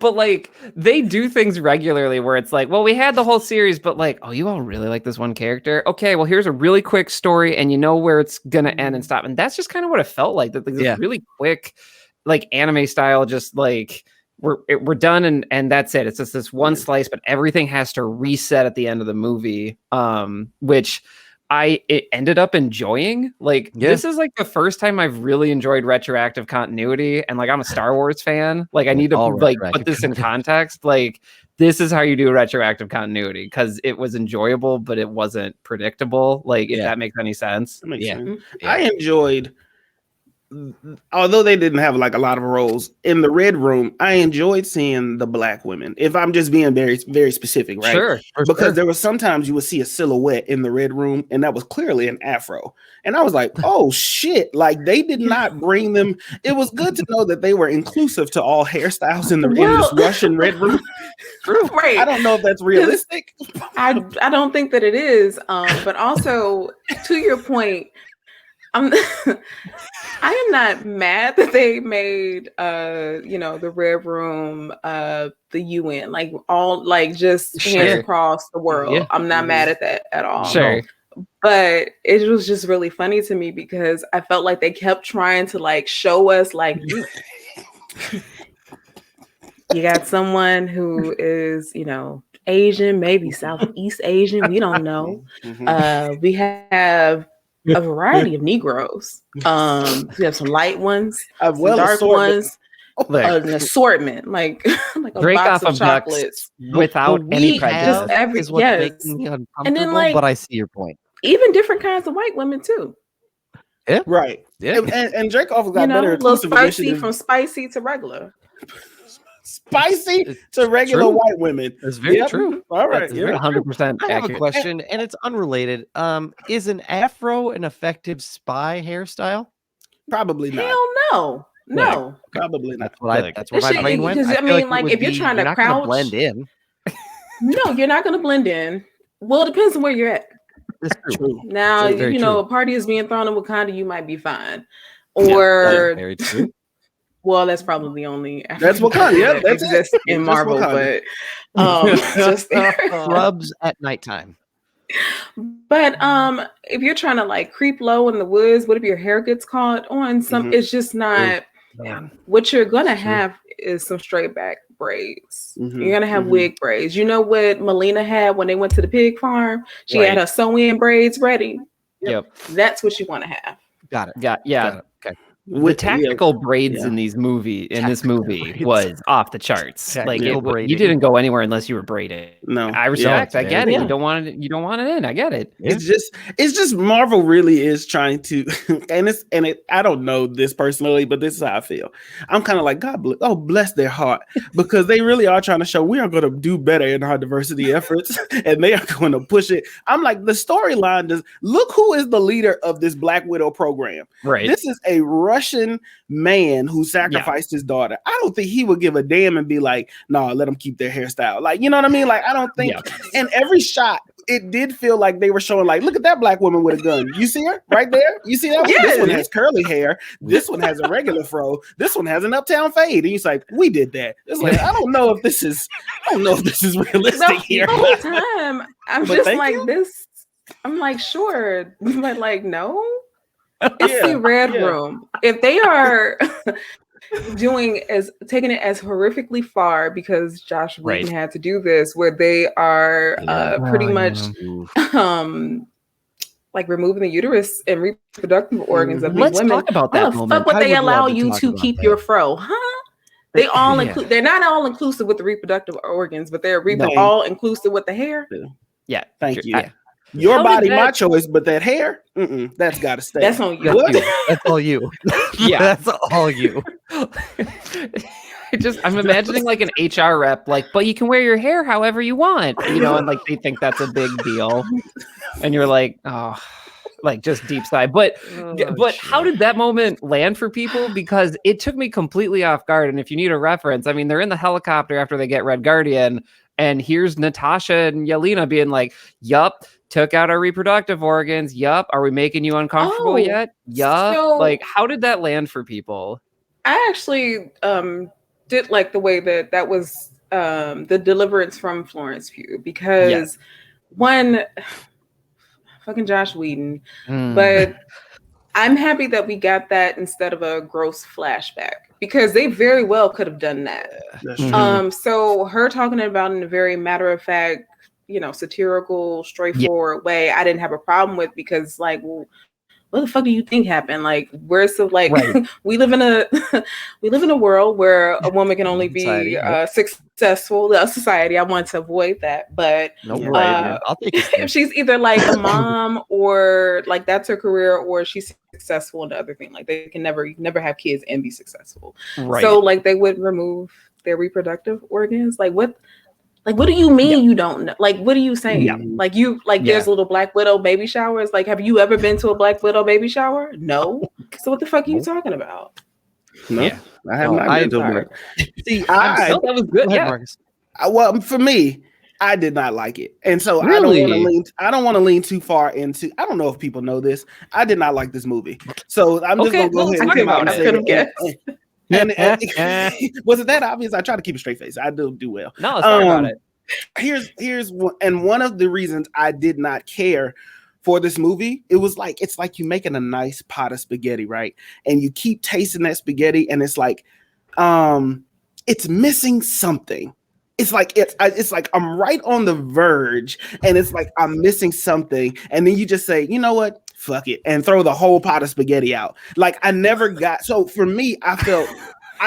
But like they do things regularly where it's like, well, we had the whole series, but like, oh, you all really like this one character? Okay, well, here's a really quick story, and you know where it's gonna end and stop. And that's just kind of what it felt like. That this really quick, like anime style, just like. We're done and that's it. It's just this one slice, but everything has to reset at the end of the movie, which it ended up enjoying. Like this is like the first time I've really enjoyed retroactive continuity, and like I'm a Star Wars fan. Like I need to like put this in context. Like this is how you do retroactive continuity because it was enjoyable, but it wasn't predictable. Like if that makes any sense. That makes sense. I enjoyed. Although they didn't have like a lot of roles in the Red Room, I enjoyed seeing the black women. If I'm just being very, very specific, right? Sure. Because there was sometimes you would see a silhouette in the Red Room, and that was clearly an afro. And I was like, oh shit! Like they did not bring them. It was good to know that they were inclusive to all hairstyles in this Russian Red Room. Right. I don't know if that's realistic. I don't think that it is. But also to your point. I am not mad that they made the Red Room the UN, like all like just hands across the world. Yeah. I'm not mad at that at all. Sure. But it was just really funny to me because I felt like they kept trying to like show us like you got someone who is, Asian, maybe Southeast Asian, we don't know. We have a variety of Negroes. We have some light ones, some dark ones, an assortment, like a box of chocolates without any prejudice. And then like, but I see your point. Even different kinds of white women too. Yeah, right. Yeah, and Drake also got better. A little spicy from spicy to regular. Spicy to regular white women. That's very true. All right, 100%. I have a question, and it's unrelated. Is an afro an effective spy hairstyle? Probably not. Hell no. Probably not. That's where my brain went. I mean, like if you're trying to crouch, blend in. No, you're not going to blend in. Well, it depends on where you're at. That's true. Now, a party is being thrown in Wakanda, you might be fine. Or very true. Well, that's probably the only that's Wakanda. Yeah, that's exists in Marvel, but just scrubs at nighttime. But if you're trying to like creep low in the woods, what if your hair gets caught on some? It's just not. What you're gonna have is some straight back braids. You're gonna have wig braids. You know what Melina had when they went to the pig farm? She had her sew-in braids ready. Yep, that's what you want to have. Got it. Yeah. Got it. Okay. The tactical braids in this movie was off the charts. Like you didn't go anywhere unless you were braided. No, I respect. I get it. You don't want it. You don't want it in. I get it. It's just Marvel really is trying to, I don't know this personally, but this is how I feel. I'm kind of like God bless their heart because they really are trying to show we are going to do better in our diversity efforts, and they are going to push it. I'm like the storyline does. Look who is the leader of this Black Widow program. Right. This is a Russian man who sacrificed his daughter. I don't think he would give a damn and be like, no, let them keep their hairstyle. Like, you know what I mean? Like, I don't think, and every shot, it did feel like they were showing like, look at that black woman with a gun. You see her right there? You see that? Yes. This one has curly hair. This one has a regular fro. This one has an uptown fade. And he's like, we did that. It's like, I don't know if this is realistic here. The whole time, I'm just like this. I'm like, sure, but like, no. It's the Red Room. If they are taking it as horrifically far because Josh Whedon had to do this, where they are pretty much like removing the uterus and reproductive organs of these women. Let's talk about that moment. Fuck, what they allow you to keep your fro, huh? They all include. They're not all inclusive with the reproductive organs, but they're all inclusive with the hair. Yeah, thank you. Your How body, did my that- choice, but that hair, that's got to stay. That's on you. What? That's all you. Yeah. That's all you. I'm imagining like an HR rep, like, but you can wear your hair however you want, you know, and like they think that's a big deal, and you're like, oh, like just deep sigh. But how did that moment land for people? Because it took me completely off guard. And if you need a reference, I mean, they're in the helicopter after they get Red Guardian, and here's Natasha and Yelena being like, "Yup, took out our reproductive organs. Yup, are we making you uncomfortable yet? Yup." So- like, how did that land for people? I actually did like the way that was the deliverance from Florence Pugh, because one, fucking Josh Whedon, but I'm happy that we got that instead of a gross flashback, because they very well could have done that. That's true. So her talking about in a very matter of fact, satirical, straightforward way, I didn't have a problem with, because like, well, what the fuck do you think happened? Like, where's the like? Right. we live in a world where a woman can only be successful. Society. I want to avoid that, but I'll take it. if she's either like a mom or like that's her career, or she's successful in the other thing, like they can never have kids and be successful. Right. So like they would remove their reproductive organs. Like what? Like, what do you mean you don't know? Like, what are you saying? Yeah. Like, there's little Black Widow baby showers. Like, have you ever been to a Black Widow baby shower? No. So what the fuck are you talking about? No, Yeah. I have not been to sorry. one. See, I thought that was good. Go ahead, Yeah. Marcus. well, for me, I did not like it, and so Really? I don't want to lean too far into. I don't know if people know this. I did not like this movie, so I'm just Okay, gonna go ahead and talk come out about and it. say I could've it. And was it that obvious? I try to keep a straight face. I do well. No, let's talk about it. Here's one, and one of the reasons I did not care for this movie, it's like you making a nice pot of spaghetti, right? And you keep tasting that spaghetti, and it's like, it's missing something. It's like I'm right on the verge, and it's like I'm missing something, and then you just say, you know what, fuck it, and throw the whole pot of spaghetti out. Like I never got. So for me, I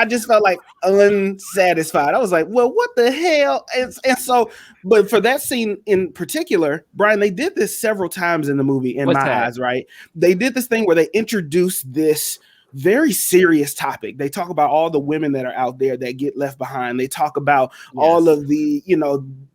just felt like unsatisfied. I was like, well, what the hell? And so, but for that scene in particular, Brian, they did this several times in the movie in my eyes, right? They did this thing where they introduced this very serious topic. They talk about all the women that are out there that get left behind. They talk about all of the,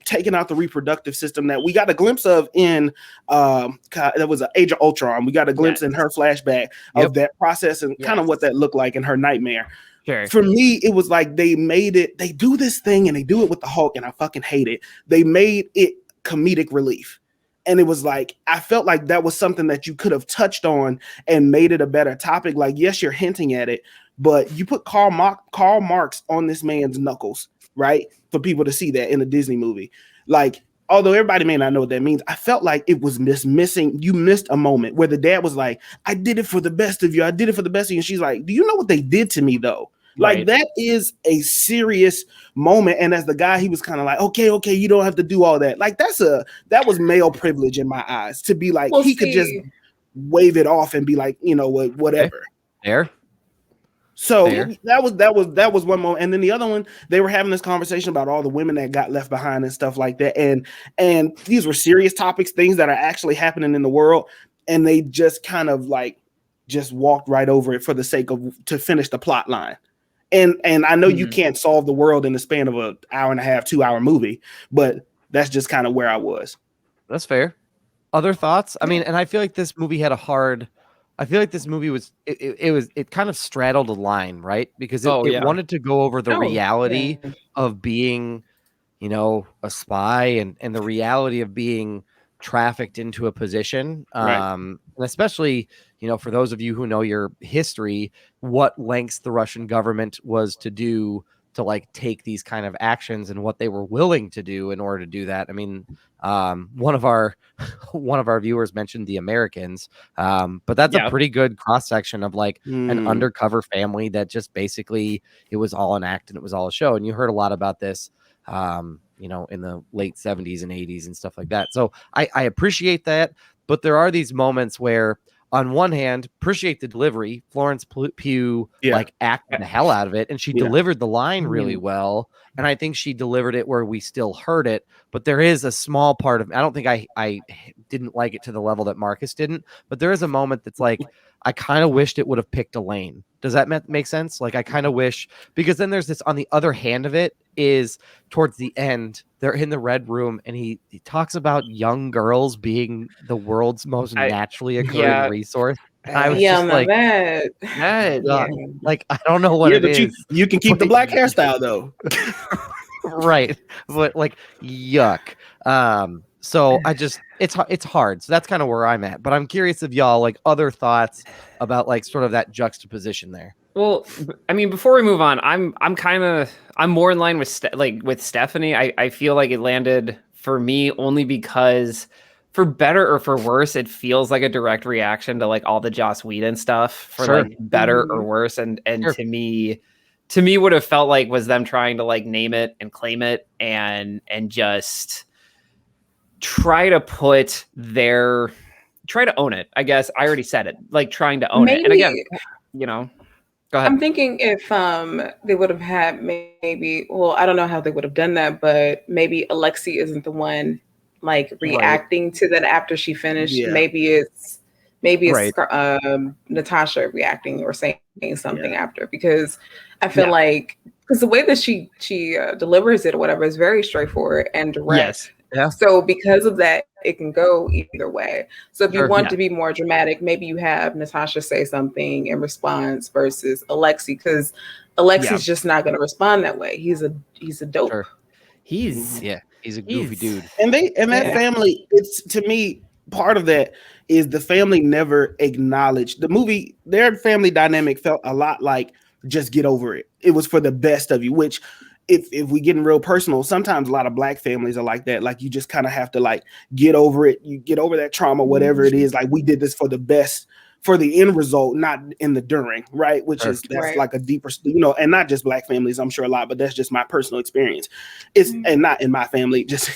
taking out the reproductive system that we got a glimpse of in that was an Age of Ultron. We got a glimpse in her flashback of that process and kind of what that looked like in her nightmare. Sure. For me, it was like they do this thing and they do it with the Hulk, and I fucking hate it. They made it comedic relief. And it was like, I felt like that was something that you could have touched on and made it a better topic. Like, yes, you're hinting at it, but you put Karl Marx on this man's knuckles, right? For people to see that in a Disney movie. Like, although everybody may not know what that means, I felt like it was missing. You missed a moment where the dad was like, I did it for the best of you. I did it for the best of you. And she's like, do you know what they did to me though? Like that is a serious moment. And as the guy, he was kind of like, okay, you don't have to do all that. Like that was male privilege in my eyes to be like, could just wave it off and be like, whatever. Fair. So that was one moment. And then the other one, they were having this conversation about all the women that got left behind and stuff like that. And these were serious topics, things that are actually happening in the world. And they just kind of like just walked right over it for the sake of to finish the plot line. And I know you can't solve the world in the span of an hour and a half, 2 hour movie, but that's just kind of where I was. That's fair. Other thoughts? I mean, and I feel like this movie had it kind of straddled a line, right? Because it wanted to go over the reality of being, a spy and the reality of being trafficked into a position. And especially, for those of you who know your history, what lengths the Russian government was to do to like take these kind of actions and what they were willing to do in order to do that. I mean, one of our viewers mentioned the Americans, but that's a pretty good cross section of like an undercover family that just basically it was all an act and it was all a show. And you heard a lot about this, in the late 70s and 80s and stuff like that. So I appreciate that, but there are these moments where, on one hand, appreciate the delivery. Florence Pugh like acted the hell out of it, and she delivered the line really well. And I think she delivered it where we still heard it, but there is a small part of I don't think I didn't like it to the level that Marcus didn't, but there is a moment that's like, I kind of wished it would have picked Elaine. Does that make sense? Like, I kind of wish, because then there's this on the other hand of it is towards the end, they're in the red room and he talks about young girls being the world's most naturally occurring resource. I was just like, like, I don't know what it is. You can keep the black hairstyle though. Right. But like, yuck. So I just, it's hard. So that's kind of where I'm at, but I'm curious if y'all like other thoughts about like sort of that juxtaposition there. Well, I mean, before we move on, I'm more in line with with Stephanie. I feel like it landed for me only because, for better or for worse, it feels like a direct reaction to like all the Joss Whedon stuff, for like better or worse. And to me, what it felt like was them trying to like name it and claim it and just try to own it. I guess I already said it, like trying to own it. And again, go ahead. I'm thinking if they would have had maybe, well, I don't know how they would have done that, but maybe Alexi isn't the one like reacting to that after she finished. Yeah. Maybe it's Natasha reacting or saying something after, because I feel like, because the way that she delivers it or whatever is very straightforward and direct. Yes. Yeah. So because of that, it can go either way. So if you want to be more dramatic, maybe you have Natasha say something in response versus Alexi, because Alexi's just not going to respond that way. He's a dope. Sure. He's a goofy dude. And that family, it's, to me, part of that is the family never acknowledged the movie. Their family dynamic felt a lot like just get over it. It was for the best of you, which if we getting real personal, sometimes a lot of black families are like that. Like, you just kind of have to like get over it. You get over that trauma, whatever it is. Like, we did this for the best, for the end result, not in the during, right? Which is, that's like a deeper, and not just black families, I'm sure a lot, but that's just my personal experience. It's, and not in my family, just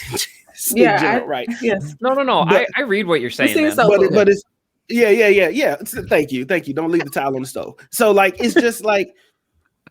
in general, right? Yes. No. But, I read what you're saying. But it's, yeah. Thank you. Don't leave the towel on the stove. So like, it's just like,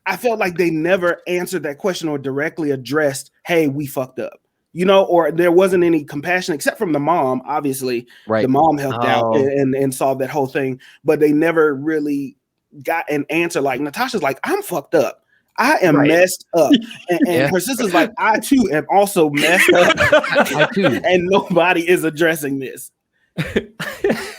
I felt like they never answered that question or directly addressed, hey, we fucked up, or there wasn't any compassion except from the mom. Obviously, the mom helped out and solved that whole thing, but they never really got an answer. Like, Natasha's like, I'm fucked up. I am messed up. And her sister's like, I too am also messed up. I too. And nobody is addressing this.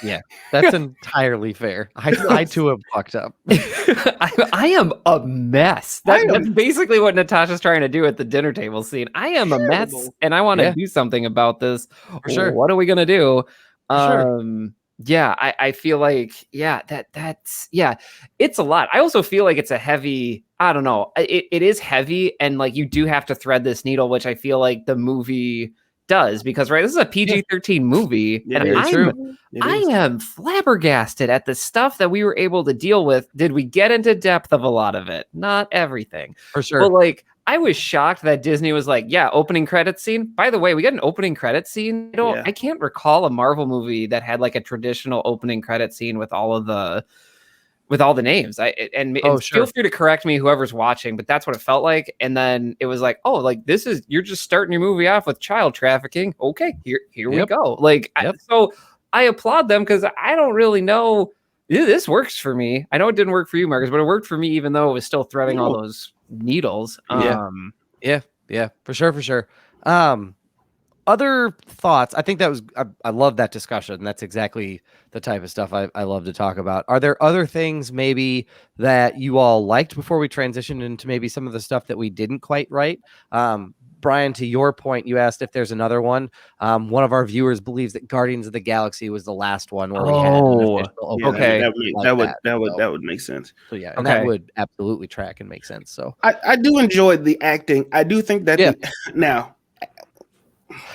Yeah, that's entirely fair. I too am fucked up. I am a mess. That's basically what Natasha's trying to do at the dinner table scene. I am a mess, and I want to do something about this. For sure. What are we gonna do? Sure. I feel like that's it's a lot. I also feel like it's a heavy. I don't know. It is heavy, and like you do have to thread this needle, which I feel like the movie does, because this is a PG-13 movie, and I am flabbergasted at the stuff that we were able to deal with. Did we get into depth of a lot of it? Not everything, for sure. But like, I was shocked that Disney was like, opening credits scene. By the way, we got an opening credit scene. I can't recall a Marvel movie that had like a traditional opening credit scene with all the names. Feel free to correct me, whoever's watching, but that's what it felt like. And then it was like, oh, like you're just starting your movie off with child trafficking. Okay, here we go. Like, so I applaud them, because I don't really know. This works for me. I know it didn't work for you, Marcus, but it worked for me, even though it was still threading all those needles. Yeah, for sure. Other thoughts? I think that was, I love that discussion. That's exactly the type of stuff I love to talk about. Are there other things maybe that you all liked before we transitioned into maybe some of the stuff that we didn't quite write? Brian, to your point, you asked if there's another one. One of our viewers believes that Guardians of the Galaxy was the last one where we had an official that would make sense. So and that would absolutely track and make sense. So I do enjoy the acting. I do think that now,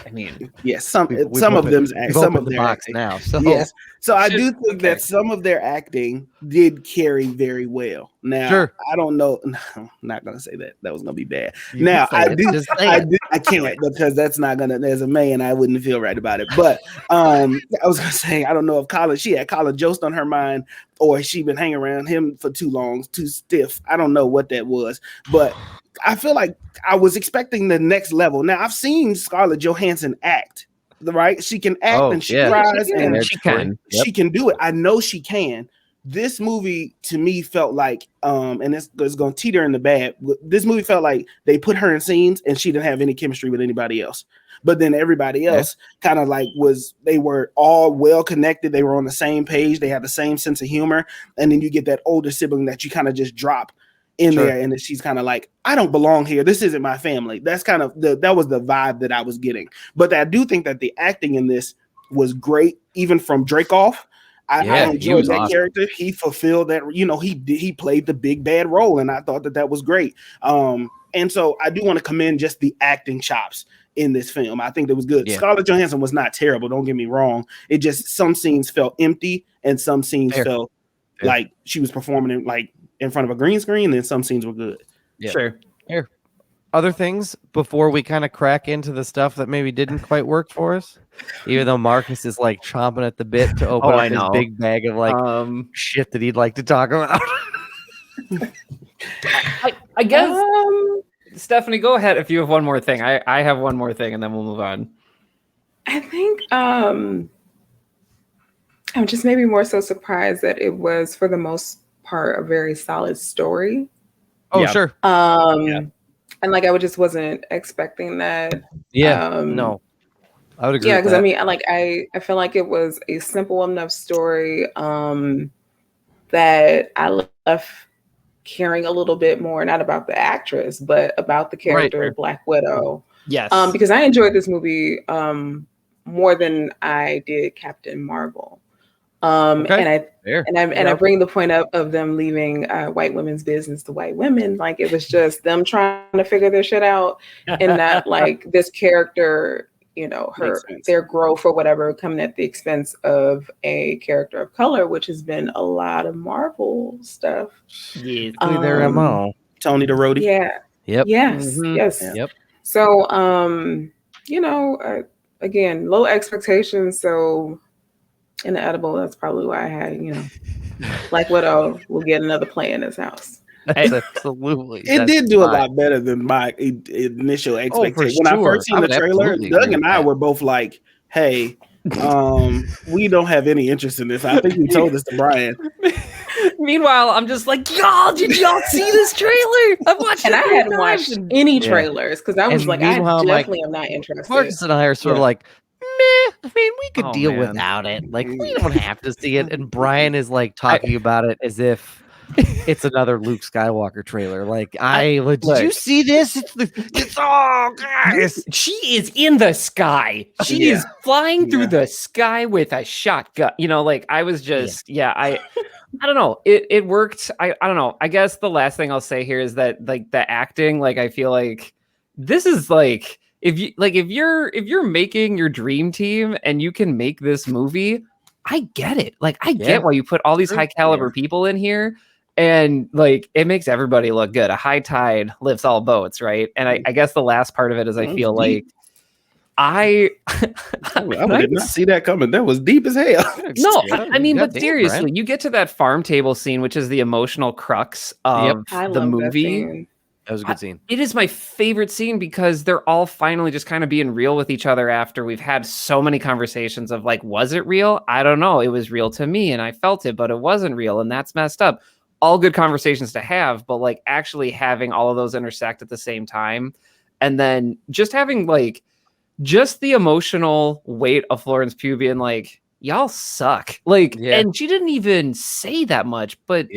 I mean, yes, some of them's some of the their box acting. Now. So yes, so I do think that some of their acting did carry very well. Now, I don't know. No, I'm not gonna say that. That was gonna be bad. I can't, because that's not gonna. As a man, I wouldn't feel right about it. But I was gonna say, I don't know if she had Colin Jost on her mind, or she been hanging around him for too long, too stiff. I don't know what that was, but I feel like I was expecting the next level. Now, I've seen Scarlett Johansson act right? She can act and she yeah. cries and She can. she can do it. I know she can. This movie to me felt like, and it's going to teeter in the bad. This movie felt like they put her in scenes and she didn't have any chemistry with anybody else. But then everybody else kind of like they were all well connected. They were on the same page. They had the same sense of humor. And then you get that older sibling that you kind of just drop in there, and she's kind of like, I don't belong here. This isn't my family. That's kind of that was the vibe that I was getting. But I do think that the acting in this was great, even from Dracoff. I enjoyed that character. He fulfilled that. He played the big bad role, and I thought that was great. And so I do want to commend just the acting chops in this film. I think that was good. Scarlett Johansson was not terrible. Don't get me wrong. It just some scenes felt empty, and some scenes felt like she was performing in front of a green screen, and some scenes were good. Yeah. Sure. Here. Other things before we kind of crack into the stuff that maybe didn't quite work for us, even though Marcus is like chomping at the bit to open up his big bag of like shit that he'd like to talk about. I guess Stephanie, go ahead if you have one more thing. I have one more thing, and then we'll move on. I think I'm just maybe more so surprised that it was for the most part a very solid story. Sure. And like I just wasn't expecting that. No, I would agree. Yeah, because I mean, I feel like it was a simple enough story that I left caring a little bit more, not about the actress, but about the character of Black Widow. Yes. Because I enjoyed this movie more than I did Captain Marvel. And I bring the point up of them leaving white women's business to white women. Like it was just them trying to figure their shit out, and not like this character, their growth or whatever coming at the expense of a character of color, which has been a lot of Marvel stuff. Yeah, their MO. Tony the Roadie. Yeah. Yep. Yes. Mm-hmm. Yes. Yep. So, again, low expectations. So. Inedible. That's probably why I had, Black Widow will get another play in this house. Absolutely. It did do a lot better than my initial expectation. When I first seen the trailer, Doug and I were both like, hey, we don't have any interest in this. I think we told this to Brian. Meanwhile, I'm just like, y'all, did y'all see this trailer? I've watched and I hadn't watched any trailers because I was like, I definitely am not interested. Marcus and I are sort of like, meh, I mean, we could deal without it. Like, we don't have to see it. And Brian is like talking about it as if it's another Luke Skywalker trailer. Like, did you see this? It's guys. She is in the sky. She is flying through the sky with a shotgun. I was just, I don't know. It worked. I don't know. I guess the last thing I'll say here is that like the acting, like I feel like this is like, if you're making your dream team and you can make this movie, I get it. Like I get why you put all these high caliber people in here, and like it makes everybody look good. A high tide lifts all boats, right? And I guess the last part of it is I feel like I did not see that coming. That was deep as hell. No, I mean, but seriously, Brian. You get to that farm table scene, which is the emotional crux of the movie. That was a good scene. It is my favorite scene because they're all finally just kind of being real with each other after we've had so many conversations of like, was it real? I don't know. It was real to me and I felt it, but it wasn't real. And that's messed up. All good conversations to have, but like actually having all of those intersect at the same time. And then just having like, just the emotional weight of Florence Pugh being like, y'all suck. Like, and she didn't even say that much, but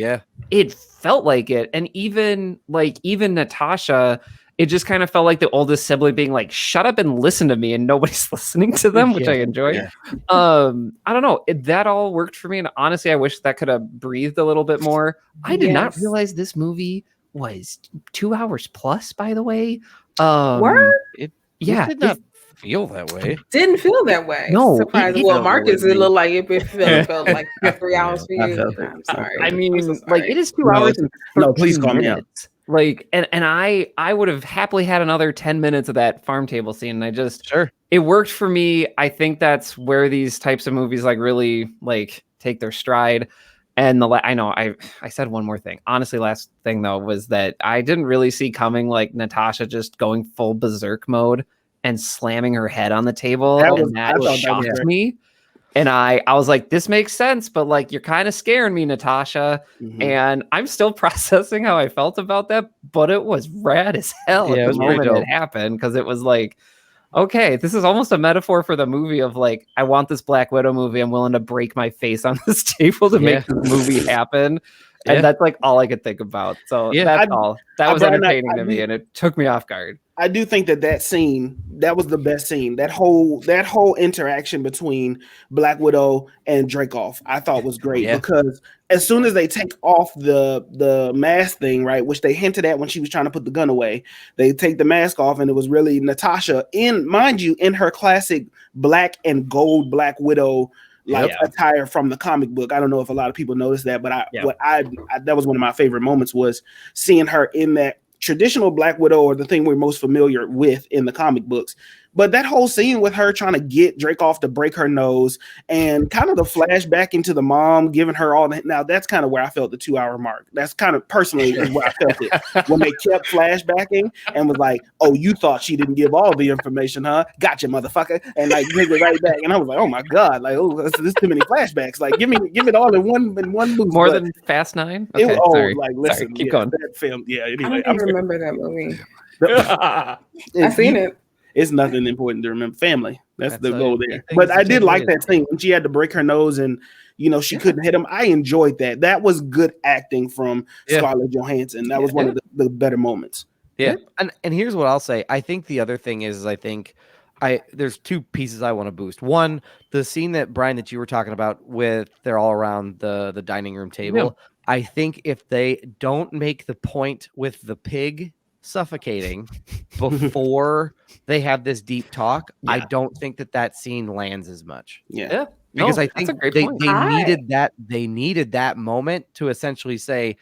it felt like it. And even Natasha, it just kind of felt like the oldest sibling being like, shut up and listen to me. And nobody's listening to them, which I enjoy. Yeah. I don't know. That all worked for me. And honestly, I wish that could have breathed a little bit more. I did not realize this movie was 2 hours plus, by the way. It did not feel that way. Didn't feel that way. No. Surprising. Well, Marcus, it looked like it felt like 3 hours for you. I'm sorry. I mean, like it is 2 hours. No, please call me out. Like, and I would have happily had another 10 minutes of that farm table scene. And it worked for me. I think that's where these types of movies like really like take their stride. And I said one more thing. Honestly, last thing though was that I didn't really see coming like Natasha just going full berserk mode and slamming her head on the table. I That thought shocked that was me. And I was like, this makes sense, but like, you're kind of scaring me, Natasha. Mhm. And I'm still processing how I felt about that, but it was rad as hell Yeah, it at was the pretty moment dope. it happened, because it was like, okay, this is almost a metaphor for the movie of like, I want this Black Widow movie. I'm willing to break my face on this table to make this movie happen. Yeah. And that's like all I could think about. So Yeah. that's all. That was Brian, entertaining to me, and it took me off guard. I do think that scene, that was the best scene. That whole interaction between Black Widow and Dreykov, I thought was great because as soon as they take off the mask thing, right, which they hinted at when she was trying to put the gun away, they take the mask off, and it was really Natasha in her classic black and gold Black Widow attire from the comic book. I don't know if a lot of people noticed that, but that was one of my favorite moments, was seeing her in that traditional Black Widow, or the thing we're most familiar with in the comic books. But that whole scene with her trying to get Dreykov to break her nose, and kind of the flashback into the mom giving her all that. Now that's kind of where I felt the 2-hour mark. That's kind of personally is where I felt it, when they kept flashbacking and was like, "Oh, you thought she didn't give all the information, huh? Gotcha, motherfucker!" And like bring it right back. And I was like, "Oh my god! Like, oh, this is too many flashbacks. Like, give it all in one boost." More than Fast 9. Okay, sorry. Like, listen, sorry, keep going. That film, anyway, I don't even remember that movie. I've seen it. It's nothing important to remember. Family. That's the goal there. thing But is I to did take like it. that scene when she had to break her nose and she couldn't hit him. I enjoyed that. That was good acting from Scarlett Johansson. That was one of the better moments. Yeah. And here's what I'll say. I think the other thing is I think there's two pieces I want to boost. One, the scene that Brian, that you were talking about with they're all around the dining room table. Yeah. I think if they don't make the point with the pig suffocating before they have this deep talk, I don't think that scene lands as much. Yeah. Because I think they needed that moment to essentially say,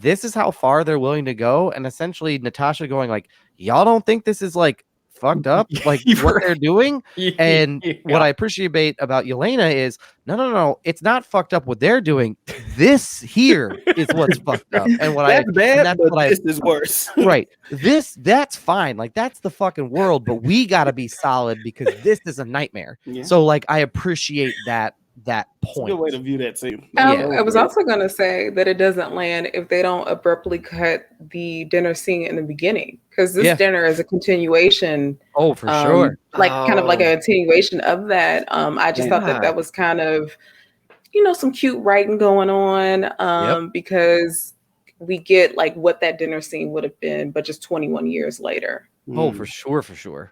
this is how far they're willing to go. And essentially Natasha going like, y'all don't think this is like fucked up, like what they're doing? And what I appreciate about Yelena is no, it's not fucked up what they're doing. This here is what's fucked up. And this is worse. Right. That's fine. Like, that's the fucking world, but we gotta be solid because this is a nightmare. Yeah. So like I appreciate that point. Good way to view that scene. I was also going to say that it doesn't land if they don't abruptly cut the dinner scene in the beginning, because this dinner is a continuation. Oh, for sure. Kind of like a continuation of that. I just thought that was kind of, some cute writing going on, because we get like what that dinner scene would have been, but just 21 years later. Oh, for sure.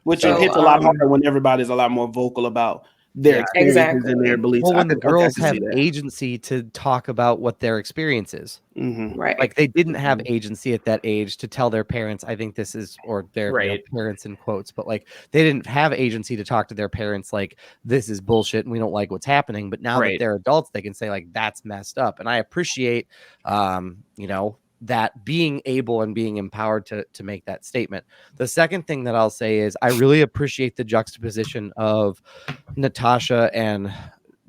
Which it hits a lot harder when everybody's a lot more vocal about their experiences and their beliefs. Well, when the girls have agency to talk about what their experience is. Mm-hmm. Right. Like, they didn't have agency at that age to tell their parents, I think this is, or their parents in quotes, but like they didn't have agency to talk to their parents like, this is bullshit and we don't like what's happening. But now that they're adults, they can say like, that's messed up. And I appreciate, that being able and being empowered to make that statement. The second thing that I'll say is I really appreciate the juxtaposition of Natasha and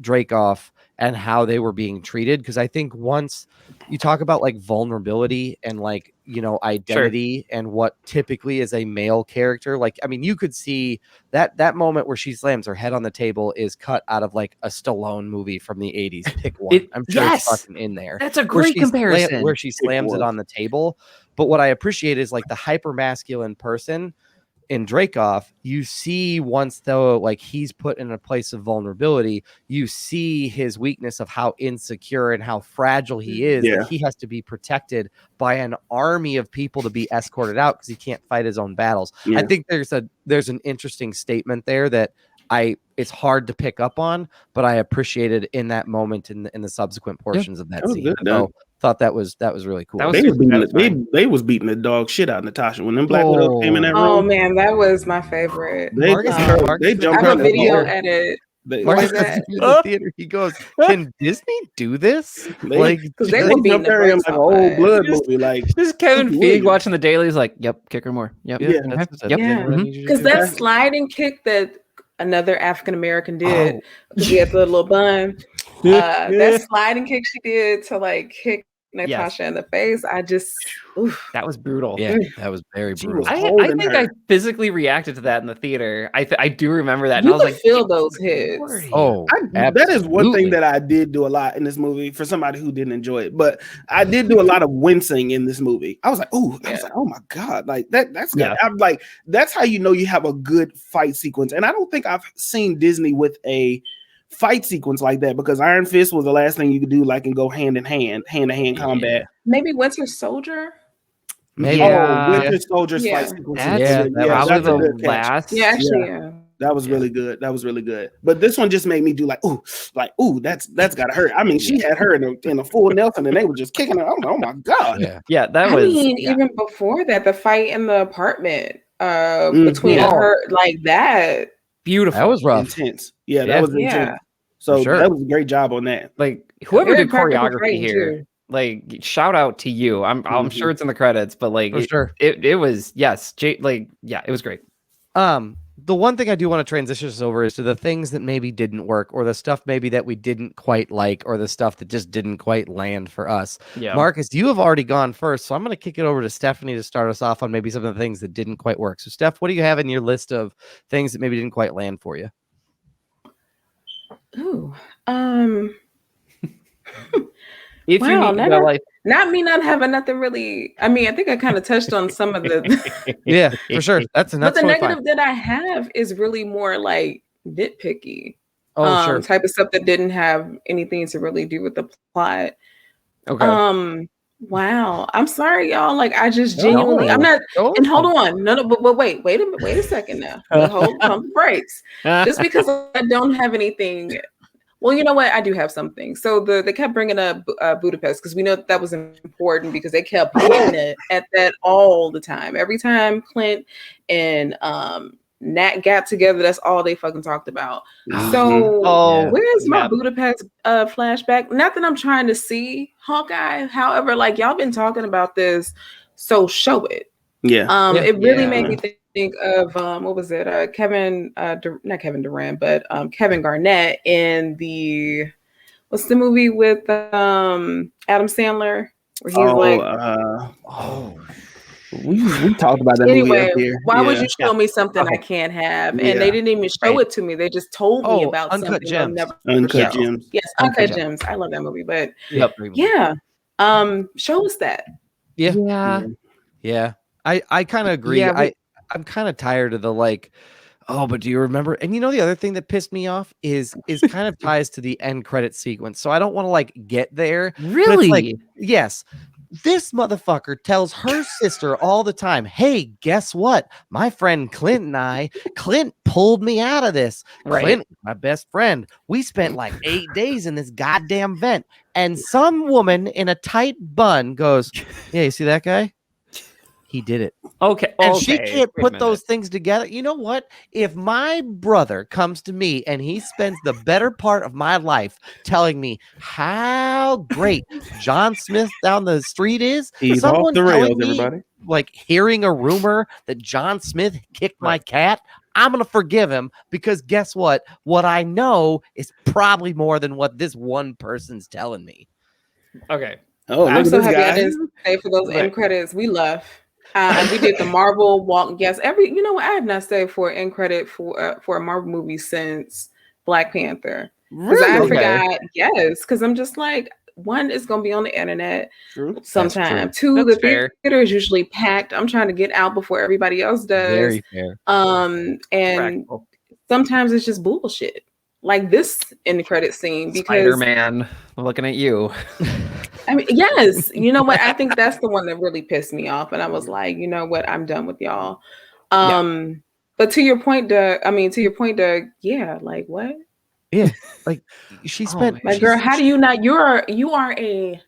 Dreykov and how they were being treated, because I think once you talk about like vulnerability and like identity and what typically is a male character, like I mean you could see that moment where she slams her head on the table is cut out of like a Stallone movie from the 80s. Pick one. I'm sure it's fucking in there. That's a great comparison. Where she slams it on the table. But what I appreciate is like the hyper masculine person in Dreykov, you see once though, like he's put in a place of vulnerability, you see his weakness of how insecure and how fragile he is. Yeah. That he has to be protected by an army of people to be escorted out because he can't fight his own battles. Yeah. I think there's an interesting statement there that it's hard to pick up on, but I appreciated in that moment in the subsequent portions of that scene. So thought that was really cool. They was beating the dog shit out of Natasha when them Black Widows came in that room. Oh man, that was my favorite. They jumped I have a video edit. Marcus in the theater, he goes, "Can Disney do this?" Like they were beating the like an old blood movie. Like this Kevin Feige watching the dailies, like, "Yep, kick her more." Yep, because that sliding kick that another African American did, she had the little bun. That sliding kick she did to like kick Natasha in the face. I just, oof. That was brutal. Yeah, that was very She brutal. was I holding think her. I physically reacted to that in the theater. I do remember that. And You I was could like, feel those hits. Oh, That is one thing absolutely. that I did do a lot in this movie for somebody who didn't enjoy it. But I did do a lot of wincing in this movie. I was like, oh, oh my God. Like that's good. Yeah. I'm like, that's how you know you have a good fight sequence. And I don't think I've seen Disney with a fight sequence like that, because Iron Fist was the last thing you could do, like, and go hand to hand combat. Maybe Winter Soldier. Maybe. Winter Soldier's fight sequence. That's probably that's a good the catch. last. Yeah, actually, yeah. That was really good. That was really good. But this one just made me do like, ooh, that's gotta hurt. I mean, she had her in a full Nelson, and they were just kicking her. I'm like, oh my God. Yeah, that I was. mean, even before that, the fight in the apartment between her, like that. Beautiful. That was rough. Intense. Yeah, that was intense. So that was a great job on that. Like whoever Very did choreography here, too. like shout out to you. I'm sure it's in the credits, but like For sure. it was it was great. The one thing I do want to transition us over is to the things that maybe didn't work, or the stuff maybe that we didn't quite like, or the stuff that just didn't quite land for us. Yeah. Marcus, you have already gone first, so I'm going to kick it over to Stephanie to start us off on maybe some of the things that didn't quite work. So, Steph, what do you have in your list of things that maybe didn't quite land for you? Ooh, If you need like not me not having nothing really. I mean, I think I kind of touched on some of the. Yeah, for sure. That's but the totally negative fine. that I have is really more like nitpicky. Sure. Type of stuff that didn't have anything to really do with the plot. okay. Wow. I'm sorry, y'all. Like, I just genuinely, I'm not. And hold on, but wait a second now. Hold pump the brakes. Just because I don't have anything. Well, you know what? I do have something. So they kept bringing up Budapest, because we know that was important, because they kept hitting it at that all the time. Every time Clint and Nat got together, that's all they fucking talked about. So where's my Budapest flashback? Not that I'm trying to see Hawkeye. However, like, y'all been talking about this, so show it. It really made me think of what was it? Not Kevin Durant, but Kevin Garnett in what's the movie with Adam Sandler where he's we talked about that movie up here. Why would you show me something I can't have? And they didn't even show it to me. They just told me about Uncut something. Gems. Uncut Gems. Yes, Uncut Gems. I love that movie, but show us that. Yeah. I kind of agree. I'm kind of tired of the like, but do you remember? And you know, the other thing that pissed me off is kind of ties to the end credit sequence. So I don't want to like get there. Really? Like, yes. This motherfucker tells her sister all the time, hey, guess what? My friend Clint pulled me out of this. Right. Clint, my best friend. We spent like 8 days in this goddamn vent. And some woman in a tight bun goes, yeah, you see that guy? He did it. Okay. And she can't put those things together. You know what? If my brother comes to me and he spends the better part of my life telling me how great John Smith down the street is, he's off the rails, everybody. Like hearing a rumor that John Smith kicked my cat, I'm going to forgive him, because guess what? What I know is probably more than what this one person's telling me. Okay. I'm so happy I didn't stay for those end credits. We love. We did the Marvel walk. Yes, you know what? I have not stayed for an end credit for a Marvel movie since Black Panther. Because I forgot. Yes, because I'm just like, one is going to be on the internet sometime. Two, the theater is usually packed. I'm trying to get out before everybody else does. Very fair. And sometimes it's just bullshit. Like this in the credit scene, because Spider-Man, looking at you. I mean, yes, you know what? I think that's the one that really pissed me off, and I was like, you know what? I'm done with y'all. But to your point, Doug. Yeah, like what? Yeah, like she spent. Like, girl, how do you not? You are a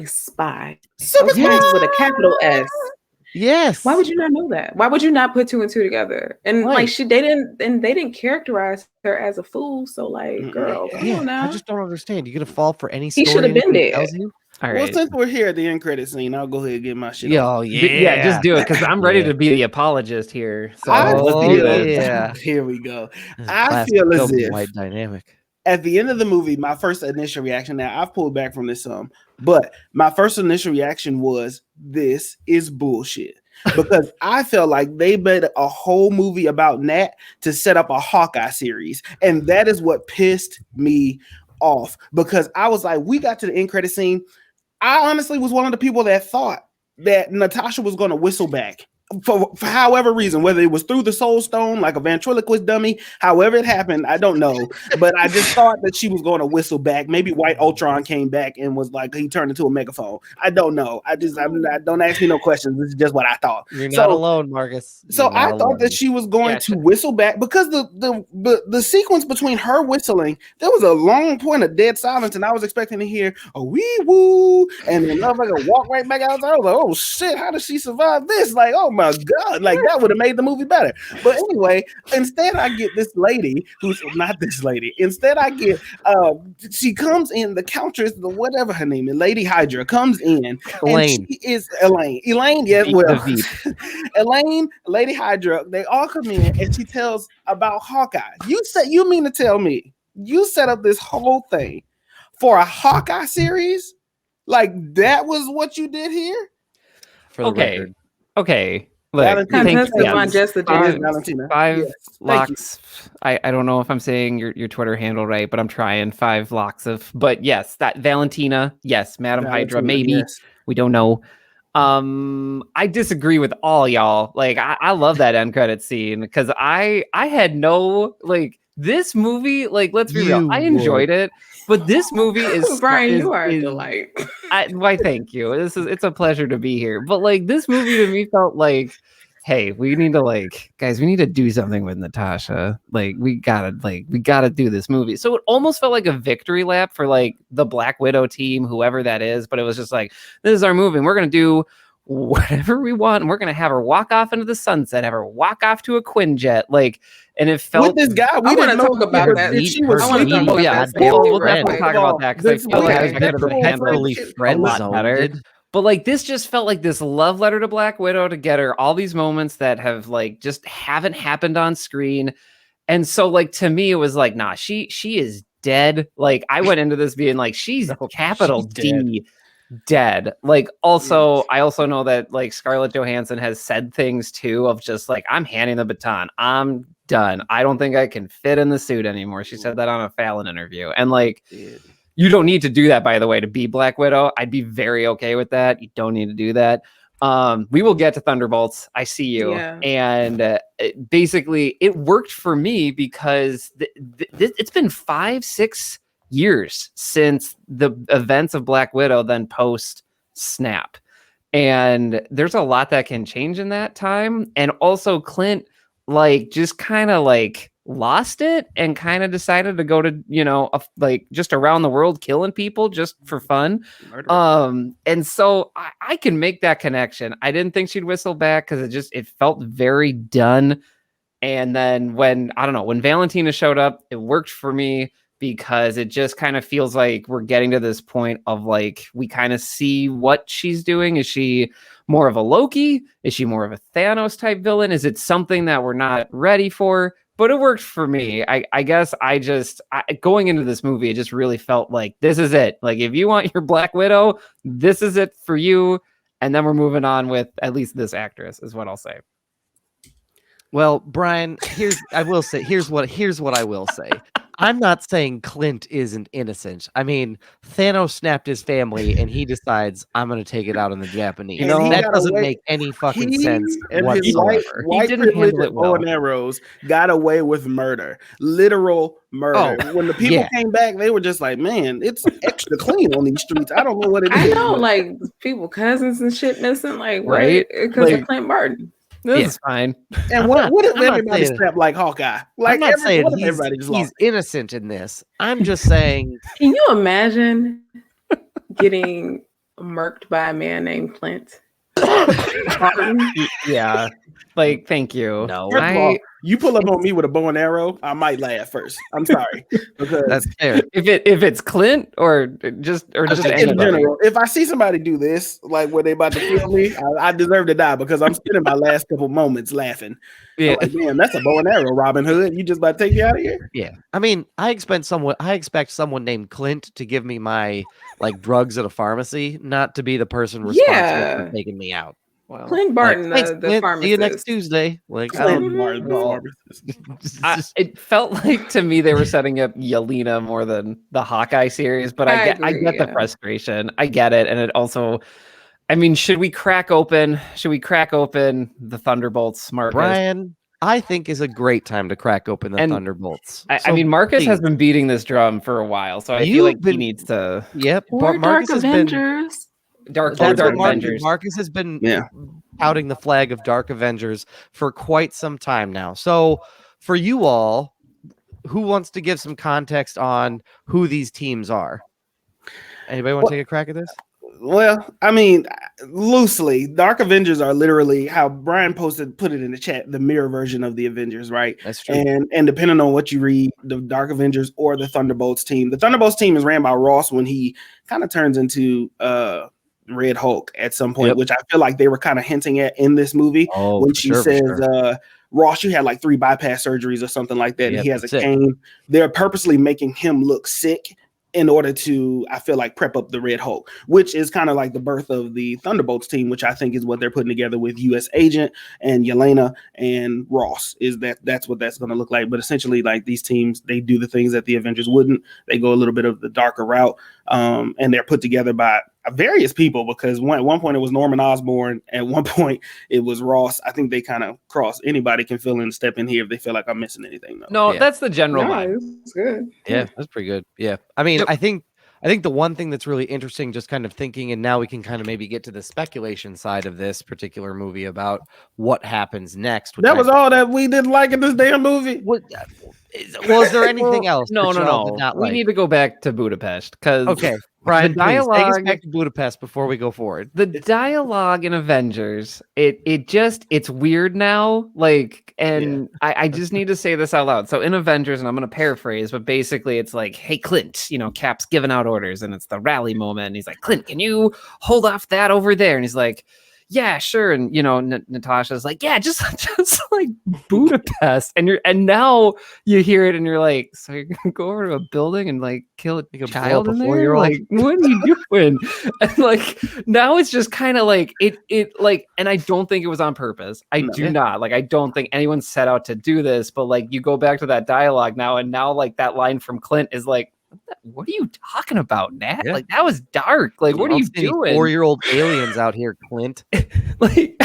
spy. With a capital S. Yes. Why would you not know that? Why would you not put two and two together? And like they didn't characterize her as a fool. So like, girl, come on now. I just don't understand. You're gonna fall for any story. He should have been there. Tells you? All right. Well, since we're here at the end credit scene, I'll go ahead and get my shit. Yeah, just do it, because I'm ready to be the apologist here. So here we go. I Classic feel as Silver if White dynamic. at the end of the movie, my first initial reaction, now I've pulled back from this some, but my first initial reaction was, this is bullshit. Because I felt like they made a whole movie about Nat to set up a Hawkeye series. And that is what pissed me off. Because I was like, we got to the end credit scene. I honestly was one of the people that thought that Natasha was going to whistle back. For however reason, whether it was through the Soul Stone, like a ventriloquist dummy, however it happened, I don't know. But I just thought that she was going to whistle back. Maybe White Ultron came back and was like, he turned into a megaphone. I don't know. Don't ask me no questions. This is just what I thought. You're not alone, Marcus. So I thought that she was going to whistle back because the sequence between her whistling, there was a long point of dead silence, and I was expecting to hear a wee woo, and then motherfucker walk right back out. I was like, oh shit, how did she survive this? Like, oh my god, like that would have made the movie better. But anyway, instead I get this lady who's not this lady. Instead I get she comes in, the Countess, the whatever her name is, Lady Hydra comes in. Elaine. And she is Elaine, yes, well. Elaine, Lady Hydra, they all come in and she tells about Hawkeye. You mean to tell me you set up this whole thing for a Hawkeye series? Like that was what you did here? For the record. Okay. Look, Valentina. Five locks. I don't know if I'm saying your Twitter handle right, but I'm trying 5 locks of. But yes, that Valentina. Yes, Madam Hydra. Maybe we don't know. I disagree with all y'all. Like I love that end credit scene because I had no like this movie. Like let's be real, I enjoyed it. But this movie is Brian, you are a delight. Why? Thank you. It's a pleasure to be here. But like this movie to me felt like, hey, we need to do something with Natasha. Like we gotta do this movie. So it almost felt like a victory lap for like the Black Widow team, whoever that is. But it was just like, this is our movie. And we're gonna do whatever we want, and we're gonna have her walk off into the sunset, have her walk off to a Quinjet, like. And it felt with this guy. We didn't talk about that. She was. We'll definitely talk about that because I feel like I could have handled a lot better. But like this just felt like this love letter to Black Widow to get her all these moments that have like just haven't happened on screen. And so like to me it was like, nah, she is dead. Like I went into this being like she's capital D dead. Like also I also know that like Scarlett Johansson has said things too of just like, I'm handing the baton. I'm done. I don't think I can fit in the suit anymore. She said that on a Fallon interview. And like you don't need to do that, by the way, to be Black Widow. I'd be very okay with that. You don't need to do that. We will get to Thunderbolts. I see you. Yeah. And basically, it worked for me because it's been 5-6 years since the events of Black Widow, then post Snap. And there's a lot that can change in that time. And also, Clint, like, just kind of like lost it and kind of decided to go to, like just around the world killing people just for fun. And so I can make that connection. I didn't think she'd whistle back because it felt very done. And then when Valentina showed up, it worked for me because it just kind of feels like we're getting to this point of like, we kind of see what she's doing. Is she more of a Loki? Is she more of a Thanos type villain? Is it something that we're not ready for? But it worked for me. I guess going into this movie, it just really felt like this is it. Like if you want your Black Widow, this is it for you. And then we're moving on with at least this actress is what I'll say. Well, Brian, here's what I will say. I'm not saying Clint isn't innocent. I mean, Thanos snapped his family and he decides I'm going to take it out on the Japanese. That doesn't make any fucking sense whatsoever. White privilege and bow and arrows got away with murder. Literal murder. Oh, when the people came back, they were just like, man, it's extra clean on these streets. I don't know what it is. I know, like people, cousins and shit missing, like, right? Because of Clint Martin. This is fine. And what if everybody strapped like Hawkeye? Like I'm not saying he's innocent in this. I'm just saying. Can you imagine getting murked by a man named Clint? Yeah. Like, thank you. No. You pull up on me with a bow and arrow, I might laugh first. I'm sorry, because That's fair. If it's Clint or just in anybody. general, if I see somebody do this, like where they about to kill me, I deserve to die because I'm spending my last couple moments laughing. Yeah. I'm like, damn, that's a bow and arrow, Robin Hood. You just about to take me out of here? Yeah. I mean, I expect someone named Clint to give me my like drugs at a pharmacy, not to be the person responsible for taking me out. Well, Clint Barton, Thanks, the Clint. pharmacist. See you next Tuesday. Like, Clint Barton, the well, pharmacist. it felt like to me they were setting up Yelena more than the Hawkeye series, but I get the frustration. I get it, and it also, I mean, should we crack open the Thunderbolts, Marcus? Brian, I think is a great time to crack open the Thunderbolts. I mean, Marcus has been beating this drum for a while, so I feel like he needs to. Yep, Or Marcus Dark Avengers. Dark Avengers. Avengers. Marcus has been outing the flag of Dark Avengers for quite some time now. So, for you all, who wants to give some context on who these teams are? Anybody want to take a crack at this? Well, I mean, loosely, Dark Avengers are literally how Brian put it in the chat, the mirror version of the Avengers, right? That's true. And depending on what you read, the Dark Avengers or the Thunderbolts team. The Thunderbolts team is ran by Ross when he kind of turns into Red Hulk at some point, which I feel like they were kind of hinting at in this movie when she says, Ross, you had like 3 bypass surgeries or something like that. And he has a cane. They're purposely making him look sick in order to, I feel like, prep up the Red Hulk, which is kind of like the birth of the Thunderbolts team, which I think is what they're putting together with U.S. Agent and Yelena and Ross. That's what that's going to look like. But essentially, like, these teams, they do the things that the Avengers wouldn't. They go a little bit of the darker route, and they're put together by various people, because at one point it was Norman Osborn, at one point it was Ross. I think they kind of cross. Anybody can fill in, step in here if they feel like I'm missing anything, though. No, that's the general vibe. It's good. Yeah, that's pretty good. Yeah, I mean, I think the one thing that's really interesting, just kind of thinking, and now we can kind of maybe get to the speculation side of this particular movie about what happens next. That was all that we didn't like in this damn movie. Was there anything else? No. We need to go back to Budapest, because Brian, the dialogue, take us back to Budapest before we go forward. The dialogue in Avengers, it's weird now. Like, and I just need to say this out loud. So in Avengers, and I'm going to paraphrase, but basically it's like, hey, Clint, Cap's giving out orders, and it's the rally moment. And he's like, Clint, can you hold off that over there? And he's like, yeah, sure. And Natasha's like, yeah, just like Budapest. And now you hear it and you're like, so you're gonna go over to a building and like kill a child in there? Like, what are you doing? And like, now it's just kind of like it like, and I don't think it was on purpose. I don't think anyone set out to do this, but like, you go back to that dialogue now, and now like that line from Clint is like, what are you talking about, Nat? Yeah. Like, that was dark. Like, what are you doing? 4-year-old aliens out here, Clint. Like,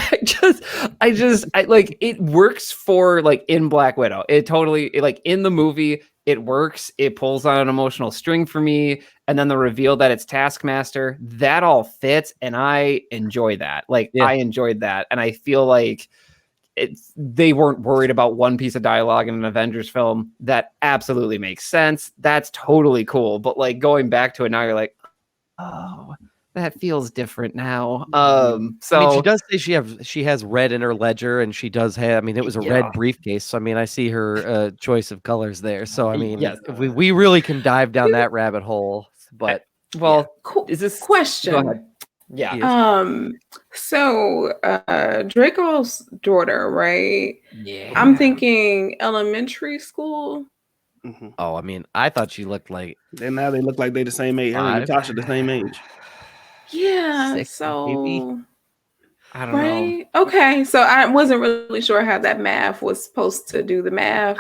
I like, it works for like in Black Widow. It totally, like, in the movie, it works. It pulls on an emotional string for me. And then the reveal that it's Taskmaster, that all fits. And I enjoy that. Like, I enjoyed that. And I feel like they weren't worried about one piece of dialogue in an Avengers film. That absolutely makes sense. That's totally cool. But like, going back to it now, you're like, oh, that feels different now. So I mean, she does say she has red in her ledger, and she does have, I mean, it was a red briefcase. So I mean, I see her choice of colors there. So I mean, we really can dive down that rabbit hole. But is this question? Go ahead. Yeah. So Draco's daughter, right? Yeah. I'm thinking elementary school. Mm-hmm. Oh, I mean, I thought she looked like. Then now they look like they're the same age. Her and Natasha the same age. Yeah. 6, so maybe? I don't know. Okay. So I wasn't really sure how that math was supposed to do the math.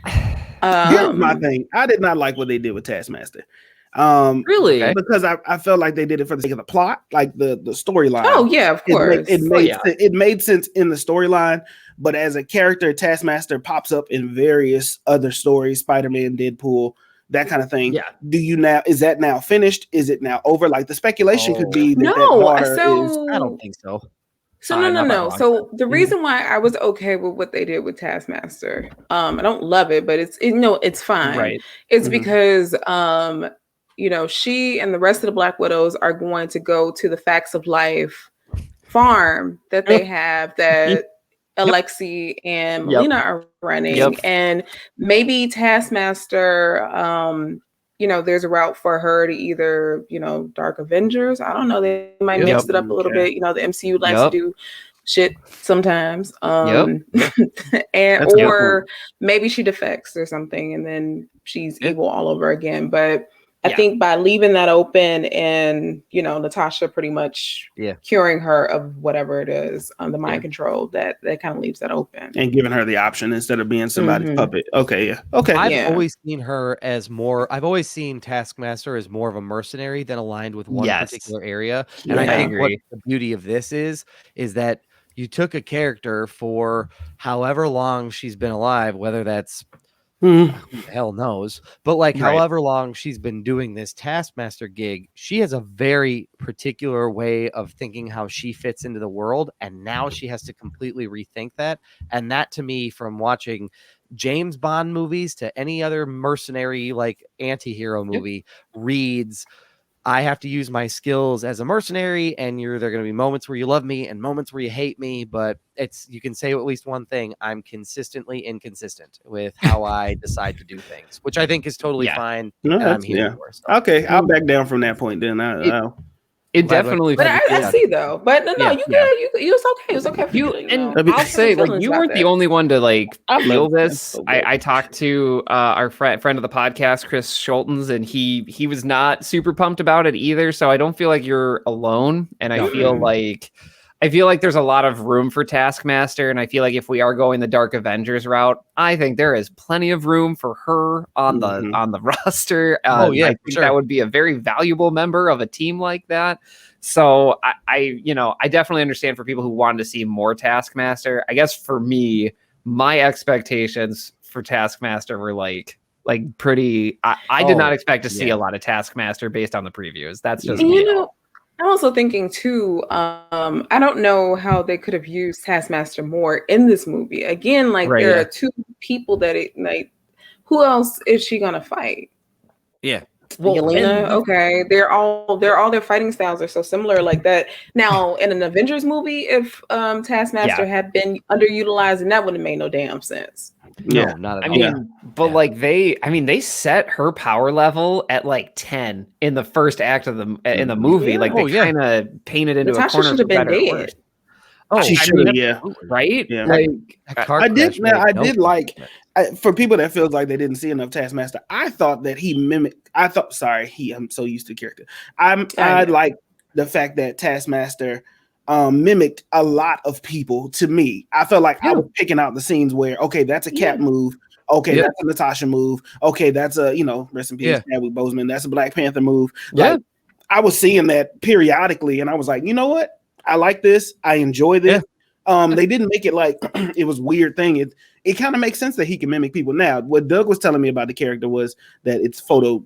Here's my thing. I did not like what they did with Taskmaster. Really? Because I felt like they did it for the sake of the plot, like the storyline. Oh yeah, of course. It made sense in the storyline, but as a character, Taskmaster pops up in various other stories, Spider-Man, Deadpool, that kind of thing. Yeah. Is that now finished? Is it now over? Like, the speculation could be that I don't think so. So no. So the reason why I was okay with what they did with Taskmaster, I don't love it, but it's fine. Right. It's because she and the rest of the Black Widows are going to go to the Facts of Life farm that they have that Alexi and Melina are running, and maybe Taskmaster, there's a route for her to either, Dark Avengers. I don't know. They might mix it up a little bit. The MCU likes to do shit sometimes. And or maybe she defects or something, and then she's evil all over again. But I think by leaving that open and, Natasha pretty much curing her of whatever it is, the mind control, that kind of leaves that open. And giving her the option instead of being somebody's puppet. Okay, yeah. Okay. I've always seen her as I've always seen Taskmaster as more of a mercenary than aligned with one particular area. And I think what the beauty of this is that you took a character for however long she's been alive, whether that's who the hell knows, but however long she's been doing this Taskmaster gig, she has a very particular way of thinking how she fits into the world, and now she has to completely rethink that. And that, to me, from watching James Bond movies to any other mercenary anti-hero movie, reads, I have to use my skills as a mercenary, and there are going to be moments where you love me and moments where you hate me, but you can say at least one thing: I'm consistently inconsistent with how I decide to do things, which I think is totally fine. No, and I'm here for. So. Okay, I'll back down from that point then. It definitely. But I see though. But no, you good. You was okay. It was okay for you. And I'll say, you weren't the only one to feel this. So I talked to our friend of the podcast, Chris Schultens, and he was not super pumped about it either. So I don't feel like you're alone. And I feel like there's a lot of room for Taskmaster, and I feel like if we are going the Dark Avengers route, I think there is plenty of room for her on the roster. I think that would be a very valuable member of a team like that. So I definitely understand for people who wanted to see more Taskmaster. I guess for me, my expectations for Taskmaster were pretty. I did not expect to see a lot of Taskmaster based on the previews. That's just me. I'm also thinking too, I don't know how they could have used Taskmaster more in this movie. Again, there are two people that who else is she gonna fight? Yeah. Well, Yelena, okay. All their fighting styles are so similar like that. Now, in an Avengers movie, if Taskmaster had been underutilized, and that would have made no damn sense. No, not at all. But they set her power level at 10 in the first act of the movie. Yeah. They kind of painted into Natasha a corner. Should have been dead. She should, right? Yeah. I did like. For people that feels like they didn't see enough Taskmaster, I thought that he mimicked. I'm so used to the character. I like the fact that Taskmaster mimicked a lot of people. To me, I felt like I was picking out the scenes where, okay, that's a Cap move. Okay, that's a Natasha move. Okay, that's a rest in peace, Chadwick Boseman. That's a Black Panther move. I was seeing that periodically, and I was like, you know what? I like this. I enjoy this. They didn't make it like it was a weird thing. It kind of makes sense that he can mimic people. Now, what Doug was telling me about the character was that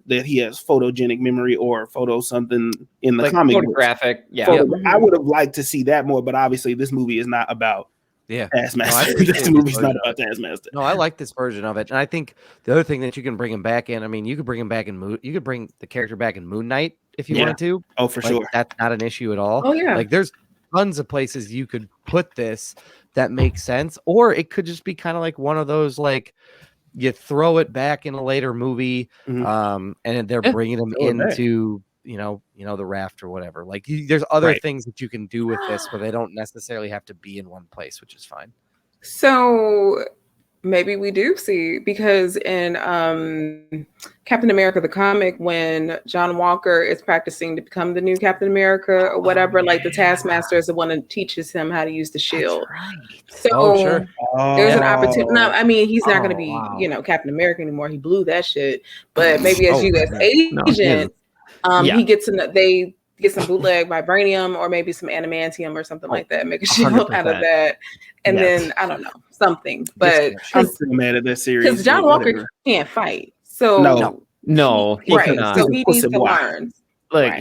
that he has photogenic memory or photo something in the comic. Photographic, I would have liked to see that more, but obviously this movie is not about Taskmaster. This movie's not about Taskmaster. No, I like this version of it, and I think the other thing that you can bring him back in. I mean, you could bring him back in you could bring the character back in Moon Knight if you wanted to. Oh, for sure. That's not an issue at all. Oh yeah. There's tons of places you could put this that makes sense, or it could just be kind of like one of those you throw it back in a later movie, and they're bringing them into the raft or whatever. There's other things that you can do with this where they don't necessarily have to be in one place, which is fine. So maybe we do see, because in Captain America the comic, when John Walker is practicing to become the new Captain America or whatever, the Taskmaster is the one that teaches him how to use the shield. So there's an opportunity. No, I mean, he's not going to be Captain America anymore. He blew that shit. But maybe as U.S. agent, he gets they get some bootleg vibranium or maybe some adamantium or something like that, make a shield 100%. Out of that. And then I don't know, something. But I'm still mad at that series. Because John Walker can't fight. So no, he cannot. So he needs to learn.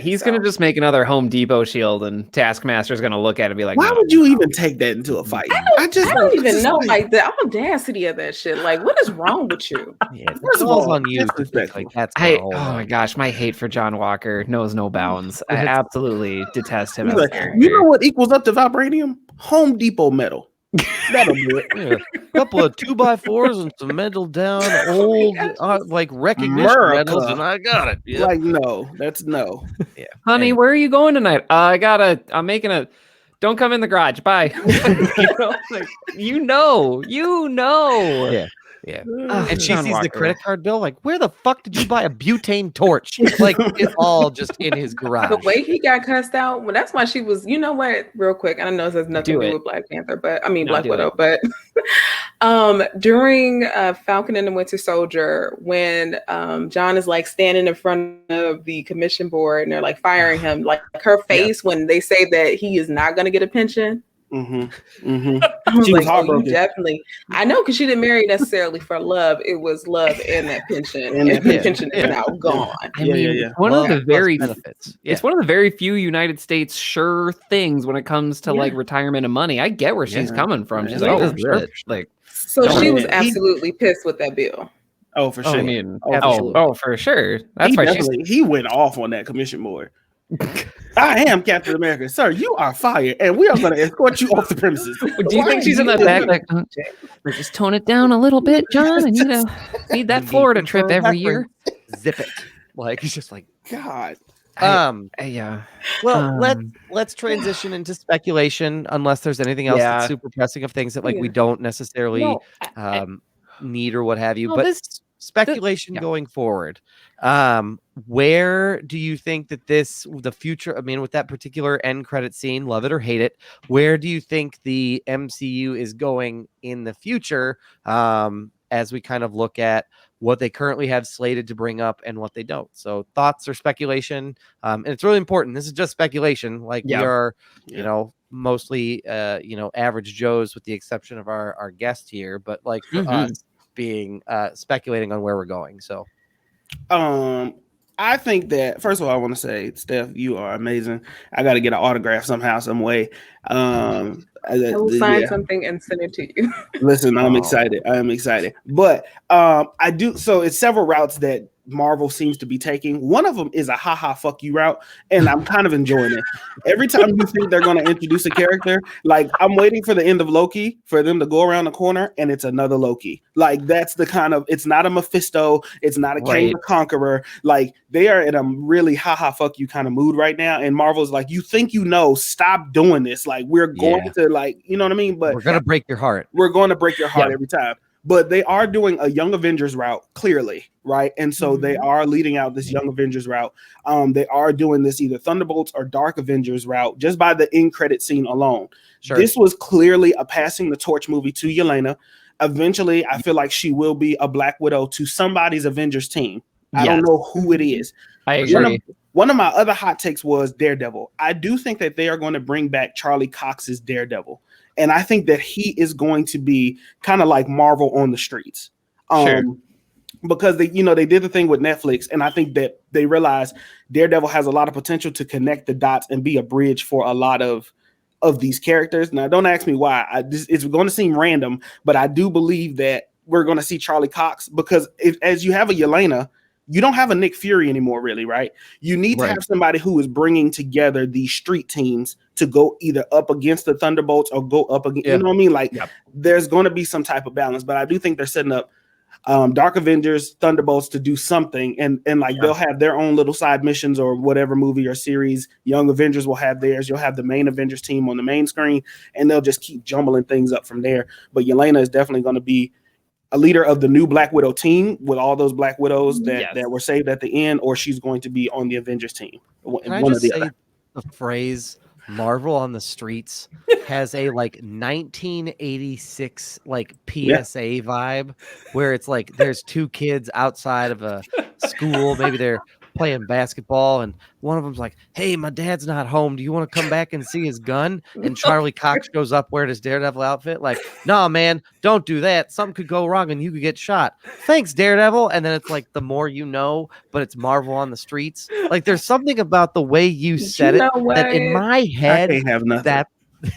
He's going to just make another Home Depot shield, and Taskmaster's going to look at it and be like, why would you even take that into a fight? I don't even know, the audacity of that shit. What is wrong with you? First of all, on you. Oh my gosh, my hate for John Walker knows no bounds. I absolutely detest him. You know what equals up to vibranium? Home Depot metal. That'll do it. Yeah. A couple of 2x4s and some metal down old like recognition America. medals, and I got it. Yep. Like, no, that's no. Yeah. Honey, where are you going tonight? I'm making a. Don't come in the garage. Bye. you know. Yeah. Yeah. And she sees the credit card bill, like, where the fuck did you buy a butane torch? Like, it's all just in his garage. The way he got cussed out, well, that's why she was, you know what, real quick, I know this has nothing to do with Black Panther, but Black Widow, but during Falcon and the Winter Soldier, when John is like standing in front of the commission board and they're like firing him, like her face when they say that he is not going to get a pension. She was heartbroken. Definitely. I know, because she didn't marry necessarily for love. It was love and that pension. And that pension is now gone. I mean, one of the very benefits. It's one of the very few United States sure things when it comes to like retirement and money. I get where she's coming from. She's like, oh, sure. Like, so she was absolutely pissed with that bill. Oh, for sure. I mean, for sure. That's why he went off on that commission board. I am Captain America, sir. You are fired, and we are going to escort you off the premises. Do you think she's in the back like, just tone it down a little bit, John? I need that Florida trip every year. Zip it. Like, he's just like, God. Yeah. Well, let's transition into speculation, unless there's anything else that's super pressing of things that like we don't necessarily need or what have you. But speculation going forward. Where do you think that the future, I mean, with that particular end credit scene, love it or hate it, where do you think the MCU is going in the future, as we kind of look at what they currently have slated to bring up and what they don't? So thoughts or speculation, and it's really important. This is just speculation. Like we are, you know, mostly, average Joes with the exception of our guest here, but like for us being speculating on where we're going. So I think that, first of all, I want to say, Steph, you are amazing. I got to get an autograph somehow, some way. I will sign something and send it to you. Listen, I'm excited. I am excited. But I do. So it's several routes that Marvel seems to be taking. One of them is a haha fuck you route, and I'm kind of enjoying it. Every time you think they're going to introduce a character, like I'm waiting for the end of Loki for them to go around the corner and it's another Loki. Like that's the kind of, it's not a Mephisto, it's not a King the Conqueror. Like they are in a really haha fuck you kind of mood right now, and Marvel's like, you think you know, stop doing this. Like we're going to, like, you know what I mean? But we're gonna break your heart. We're going to break your heart every time. But they are doing a Young Avengers route, clearly, right? And so they are leading out this Young Avengers route. They are doing this either Thunderbolts or Dark Avengers route just by the end credit scene alone. Sure. This was clearly a passing the torch movie to Yelena. Eventually, I feel like she will be a Black Widow to somebody's Avengers team. I don't know who it is. I agree. One of my other hot takes was Daredevil. I do think that they are going to bring back Charlie Cox's Daredevil. And I think that he is going to be kind of like Marvel on the streets. Because they did the thing with Netflix, and I think that they realized Daredevil has a lot of potential to connect the dots and be a bridge for a lot of these characters. Now, don't ask me why. It's going to seem random, but I do believe that we're going to see Charlie Cox, because as you have a Yelena, you don't have a Nick Fury anymore, really, right? You need to have somebody who is bringing together these street teams to go either up against the Thunderbolts or go up against, you know what I mean? Like, there's going to be some type of balance, but I do think they're setting up Dark Avengers, Thunderbolts to do something, and they'll have their own little side missions or whatever movie or series. Young Avengers will have theirs. You'll have the main Avengers team on the main screen, and they'll just keep jumbling things up from there. But Yelena is definitely going to be a leader of the new Black Widow team with all those Black Widows that were saved at the end, or she's going to be on the Avengers team. Can I just say the phrase Marvel on the streets has a like 1986 like PSA vibe, where it's like there's two kids outside of a school, maybe they're playing basketball, and one of them's like, hey, my dad's not home, do you want to come back and see his gun? And Charlie Cox goes up wearing his Daredevil outfit like, nah, man, don't do that, something could go wrong and you could get shot. Thanks, Daredevil. And then it's like the more you know, but it's Marvel on the streets. Like there's something about the way you said it that in my head, I can't have nothing.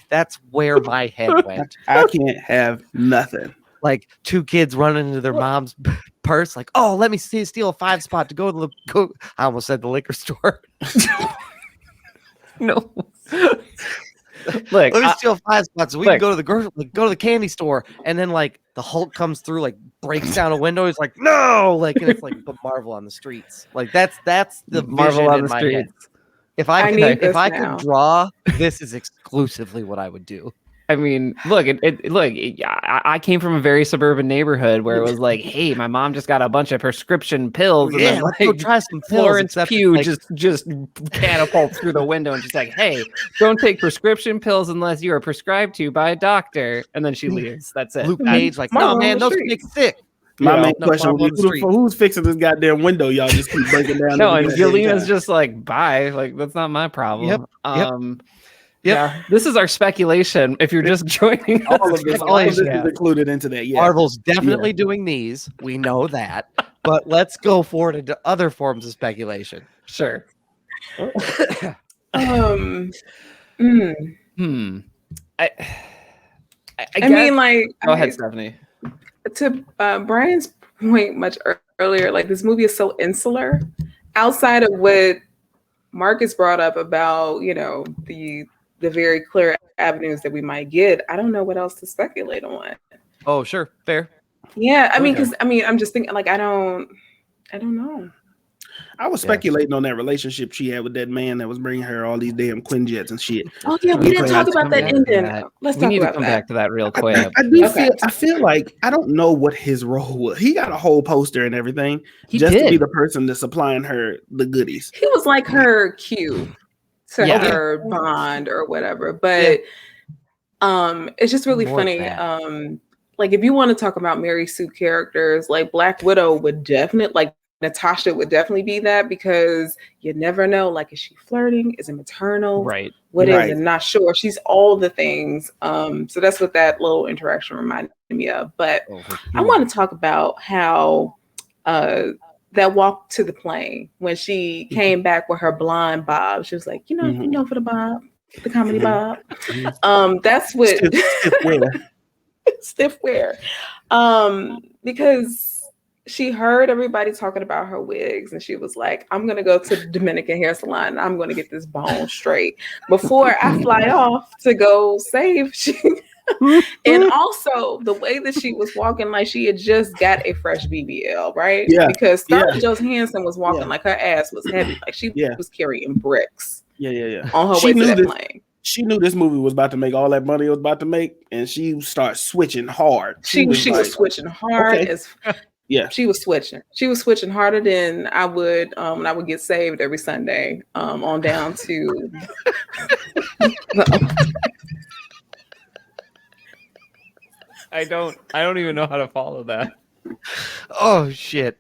That's where my head went. I can't have nothing. Like two kids running into their mom's purse, like, oh, let me steal a 5 spot to go to the I almost said the liquor store. No. Look, let me steal 5 spots so we can go to the go to the candy store. And then like the Hulk comes through, like breaks down a window. He's like, no, like, and it's like put Marvel on the streets. Like that's the Marvel vision on in the my streets. head. If I could draw, this is exclusively what I would do. I mean, look, I came from a very suburban neighborhood where it was like, hey, my mom just got a bunch of prescription pills. And Yeah, then, let's like, go try some pills. Florence Pugh like, just catapults through the window and she's like, hey, don't take prescription pills unless you are prescribed to by a doctor. And then she leaves. That's it. Luke Cage, like, no, man, those make sick. My main question was, who's fixing this goddamn window? Y'all just keep breaking down. No, and Yelena's just like, bye. Like, that's not my problem. Yeah, this is our speculation. If you're just joining, all of this is included into that. Yeah, Marvel's definitely doing these. We know that, but let's go forward into other forms of speculation. Sure. I mean, like, go ahead, Stephanie. To Brian's point much earlier, like this movie is so insular. Outside of what Marcus brought up about, you know, the very clear avenues that we might get, I don't know what else to speculate on. Oh, sure, fair. Yeah, I mean, because I'm just thinking, like, I don't know. I was speculating on that relationship she had with that man that was bringing her all these damn Quinjets and shit. Oh yeah, we didn't talk about that ending. Let's talk about that. Come back to that real quick. I feel like I don't know what his role was. He got a whole poster and everything to be the person that's supplying her the goodies. He was like her cue to her bond or whatever. But it's just really funny. Like if you want to talk about Mary Sue characters, like Black Widow would definitely, like Natasha would definitely be that, because you never know, like, is she flirting? Is it maternal? Right. What is it? Not sure. She's all the things. So that's what that little interaction reminded me of. But I want to talk about how that walk to the plane, when she came back with her blonde bob, she was like, you know, for the bob, the comedy bob. That's what stiff wear. Because she heard everybody talking about her wigs and she was like, I'm going to go to the Dominican hair salon and I'm going to get this bone straight before I fly off to go save. And also the way that she was walking, like she had just got a fresh BBL, right? Yeah. Because Scarlett Johansson was walking like her ass was heavy. Like she was carrying bricks. On her way to that plane. She knew this movie was about to make all that money it was about to make, and she started switching hard. She was switching hard she was switching. She was switching harder than I would. I would get saved every Sunday. On down to. I don't even know how to follow that. Oh shit.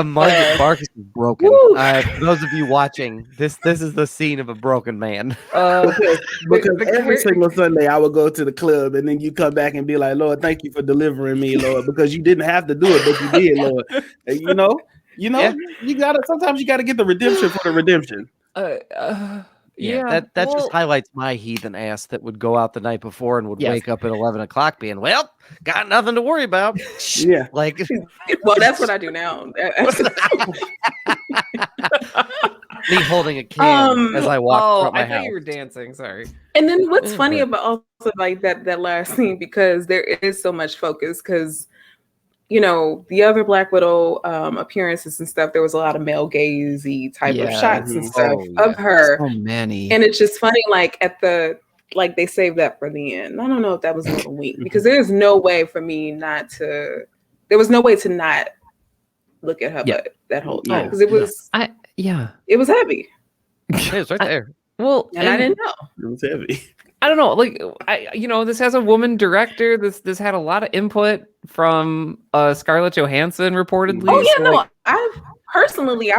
Marcus is broken. For those of you watching, this is the scene of a broken man. Because every single Sunday I would go to the club, and then you come back and be like, Lord, thank you for delivering me, Lord, because you didn't have to do it, but you did, Lord. And sometimes you gotta get the redemption for the redemption. That just highlights my heathen ass that would go out the night before and would wake up at 11 o'clock being, well, got nothing to worry about. Like, well, that's what I do now. Me holding a can as I walk my house. I thought you were dancing. Sorry. And then what's funny about also like that last scene, because there is so much focus, because you know, the other Black Widow appearances and stuff, there was a lot of male gazy type of shots and stuff of her. So many. And it's just funny, like they saved that for the end. I don't know if that was a little weak, because there's no way for me there was no way to not look at her butt that whole time, because it was it was heavy. It was right there. And I didn't know. It was heavy. I don't know. Like, this has a woman director. This had a lot of input from Scarlett Johansson, reportedly. Oh yeah, no. I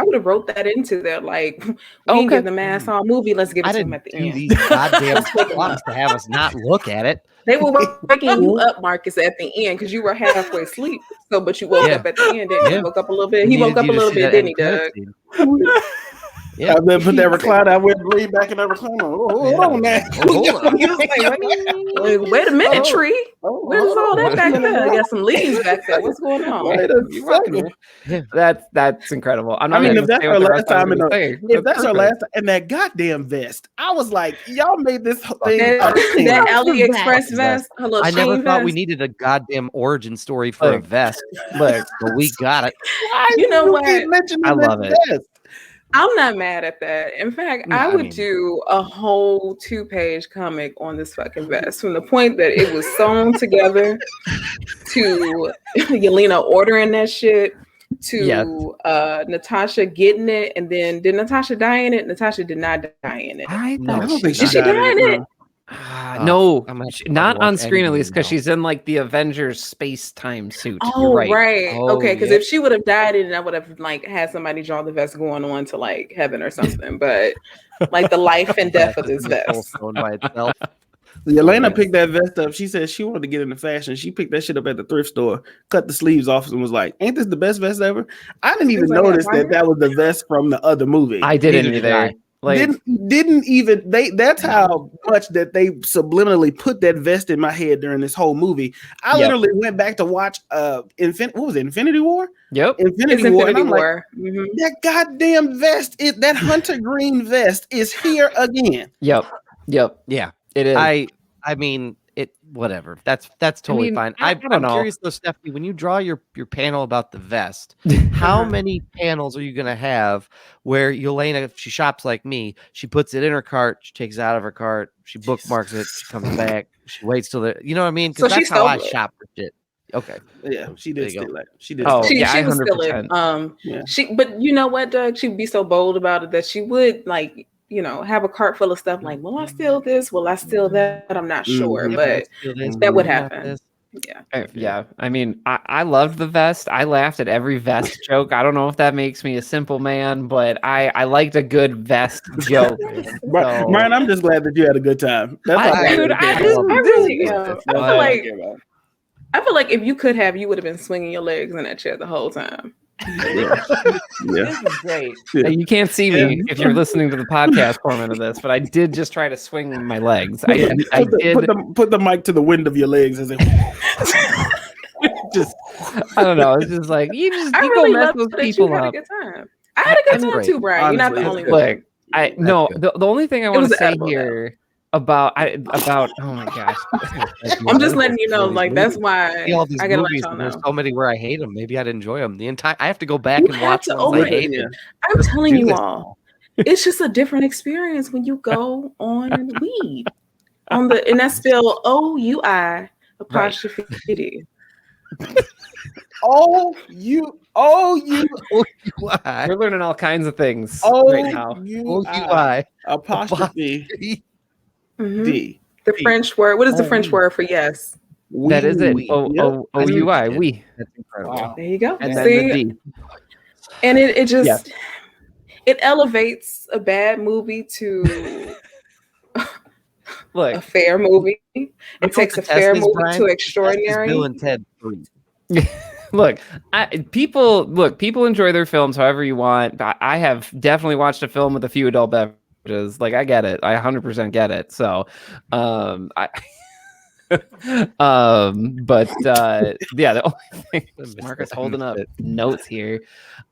would have wrote that into there. Like, we didn't give the mask all movie. Let's give it to him at the end. These goddamn plots to have us not look at it. They were waking you up, Marcus, at the end, because you were halfway asleep. But you woke up at the end. Didn't you? Woke up a little bit. He woke up a little bit, didn't he, Doug? Yeah. I then put that recliner. I went lean back in that recliner. Hold on, man. Hold on. He was like, wait a minute, tree. Where's all that back there? I got some leaves back there. What's going on? Wait a second. That's incredible. I'm not I mean, even if that's say our what the last rest I time was in gonna say. if that's our perfect. last time, and that goddamn vest, I was like, y'all made this thing. That AliExpress vest. Hello, I never Shein thought we vest. needed a goddamn origin story for a Look. vest, Look, but we got it. Why You know do what? keep mentioning I this love it. vest? I'm not mad at that. In fact, No, I I would mean- do a whole 2-page comic on this fucking vest from the point that it was sewn together to Yelena ordering that shit to Yes. Natasha getting it, and then did Natasha die in it? Natasha did not die in it. I No, thought I don't think Did she died die in it? no, I'm gonna have to not watch on screen at anything least, because now. she's in like the Avengers space-time suit. You're Oh, right. right. Oh, Okay, because yeah. if she would have died in it, I would have like had somebody draw the vest going on to like heaven or something. But like the life and death of this The whole vest. phone by itself. Yelena picked that vest up. She said she wanted to get into fashion. She picked that shit up at the thrift store, cut the sleeves off, and was like, "Ain't this the best vest ever?" I didn't even was like, notice yeah, that was the vest from the other movie. I didn't Neither did either. I. Like, didn't even they that's how much that they subliminally put that vest in my head during this whole movie. I Yep. literally went back to watch what was it, Infinity War? yep. Infinity It's War. Infinity And I'm like, War. Mhm. that goddamn vest, that hunter green vest is here again. Yep. Yeah. It is. I mean, it whatever. That's totally mean, fine. I don't I'm know. curious though, Stephanie, when you draw your panel about the vest, how many panels are you gonna have where Yelena, if she shops like me, she puts it in her cart, she takes it out of her cart, she bookmarks it, she comes back, she waits till you know what I mean? So Because she that's how I stole it. shop for shit. Okay. Yeah, she There did you go. steal it. She did. Oh, steal it. yeah, She was still 100%. Yeah. But you know what, Doug? She'd be so bold about it that she would like, have a cart full of stuff like, will I steal this? Will I steal that? I'm not sure, Mhm. but that would happen. Yeah. Yeah. I mean, I loved the vest. I laughed at every vest joke. I don't know if that makes me a simple man, but I liked a good vest joke. Brian, I'm just glad that you had a good time. That's all I Dude, really care I about. really This- am. this- I feel like if you could have, you would have been swinging your legs in that chair the whole time. Yeah. This is great. Yeah. You can't see me if you're listening to the podcast format of this, but I did just try to swing my legs. I did Put the mic to the wind of your legs as it just, I don't know. It's just like you I go really mess love those that you people had a up. good time. I had a good That's time great. too, Brian. You're not the Honestly, only it's one. Look, no. The only thing I want was to an say edible, here about oh my gosh, I'm just letting you know, like that's why See all these I gotta let movies, y'all and there's know. so many where I hate them. Maybe I'd enjoy them. The entire I have to go back You and have watch to ones I over- hated. Yeah. I'm telling do you this all, it's just a different experience when you go on weed. And that's spelled OUI apostrophe D. O-U-I. we're learning all kinds of things Oh, right now. O-U-I. apostrophe Mhm. D. The French word. What is the Oh, French word for yes? That is it. Wee. O Yep. U I. That's We. That's incredible. Wow. There you go. And then See, the D. and it just Yeah. it elevates a bad movie to a Look, fair movie. You It know takes what a the fair test is, movie Brian? to The test is extraordinary. Bill and Ted 3. look. People enjoy their films however you want. I have definitely watched a film with a few adult beverages. Like I get it. I 100% get it. So, I. But yeah, the only thing Marcus holding up notes here.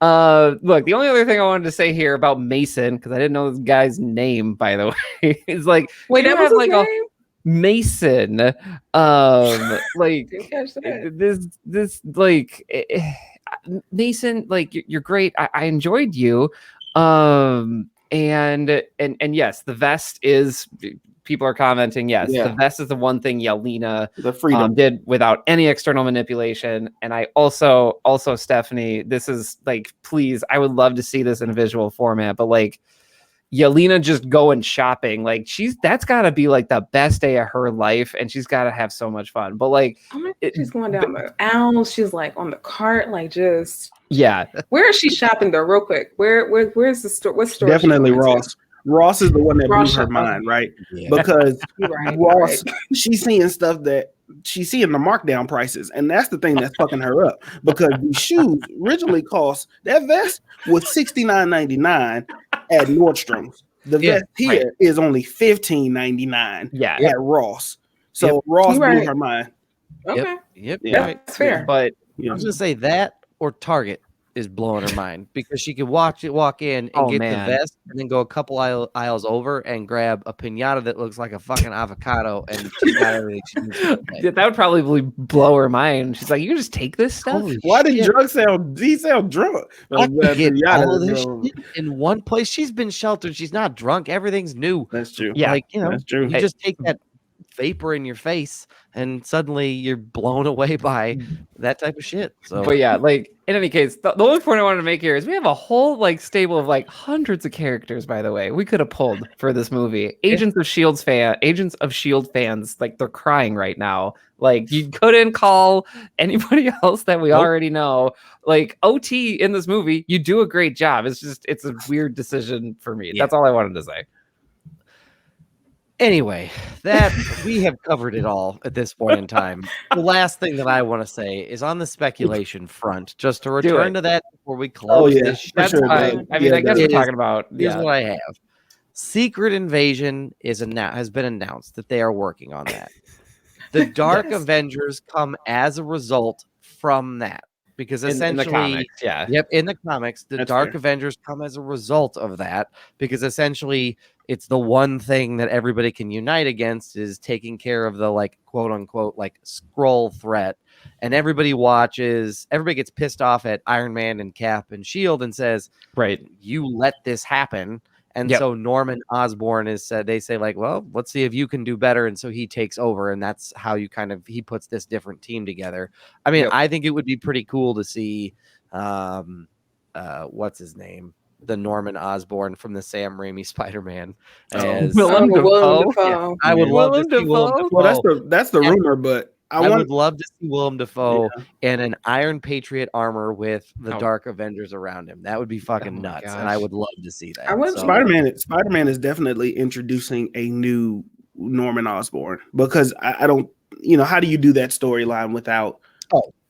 Look, the only other thing I wanted to say here about Mason, because I didn't know this guy's name, by the way, is like Wait, you that was have, his like, name? Mason. Like Didn't catch that. this Mason, like you're great. I enjoyed you. And yes, the vest is. People are commenting, yes, Yeah. the vest is the one thing Yelena The freedom. did without any external manipulation. And I also, Stephanie, this is like, please, I would love to see this in a visual format, but like Yelena just going shopping, like that's got to be like the best day of her life, and she's got to have so much fun. But like, She's going down the aisles. She's like on the cart, like just. yeah, Where is she shopping though? Real quick, where's the store? What store? is she Definitely going to? Ross. Ross is the one that blew Ross her shop. mind, right? Yeah. Because You're right. Ross, she's seeing stuff that she's seeing the markdown prices, and that's the thing that's fucking her up. Because the shoes originally cost that vest was $69.99. at Nordstrom's. The vest here is only $15.99 at Ross. So Ross blew her mind. Okay. Yep. That's fair. But I was gonna say that or Target is blowing her mind because she could walk in and get the vest and then go a couple aisles over and grab a pinata that looks like a fucking avocado and she's got everything she needs to play. That would probably blow her mind. She's like, you can just take this stuff? Why did drug sound drunk? I can get all of this shit in one place. She's been sheltered. She's not drunk. Everything's new. That's true. Yeah. Like, that's true. You just take that vapor in your face and suddenly you're blown away by that type of shit. So, but yeah, like in any case, the only point I wanted to make here is we have a whole like stable of like hundreds of characters, by the way, we could have pulled for this movie. Agents of Shield fans, like they're crying right now. Like you couldn't call anybody else that we already know. Like OT in this movie, you do a great job. It's a weird decision for me. That's all I wanted to say. Anyway, that we have covered it all at this point in time. The last thing that I want to say is on the speculation front, just to return to that before we close this. That's fine. I mean, I guess we're talking about. Here's what I have. Secret Invasion has been announced that they are working on that. The Dark Avengers come as a result from that. Because essentially, in the comics, in the comics, the Dark Avengers come as a result of that. Because essentially, it's the one thing that everybody can unite against is taking care of the like quote unquote like Skrull threat. And everybody gets pissed off at Iron Man and Cap and Shield and says, "Right, you let this happen." And so Norman Osborn they say like, well, let's see if you can do better. And so he takes over. And that's how he puts this different team together. I mean, I think it would be pretty cool to see, what's his name? The Norman Osborn from the Sam Raimi Spider-Man. Willem Dafoe. Yeah, I would love to see Willem Dafoe. Well, that's the rumor, but I would love to see Willem Dafoe in an Iron Patriot armor with the Dark Avengers around him. That would be fucking nuts, and I would love to see that. Spider-Man is definitely introducing a new Norman Osborn because I don't, how do you do that storyline without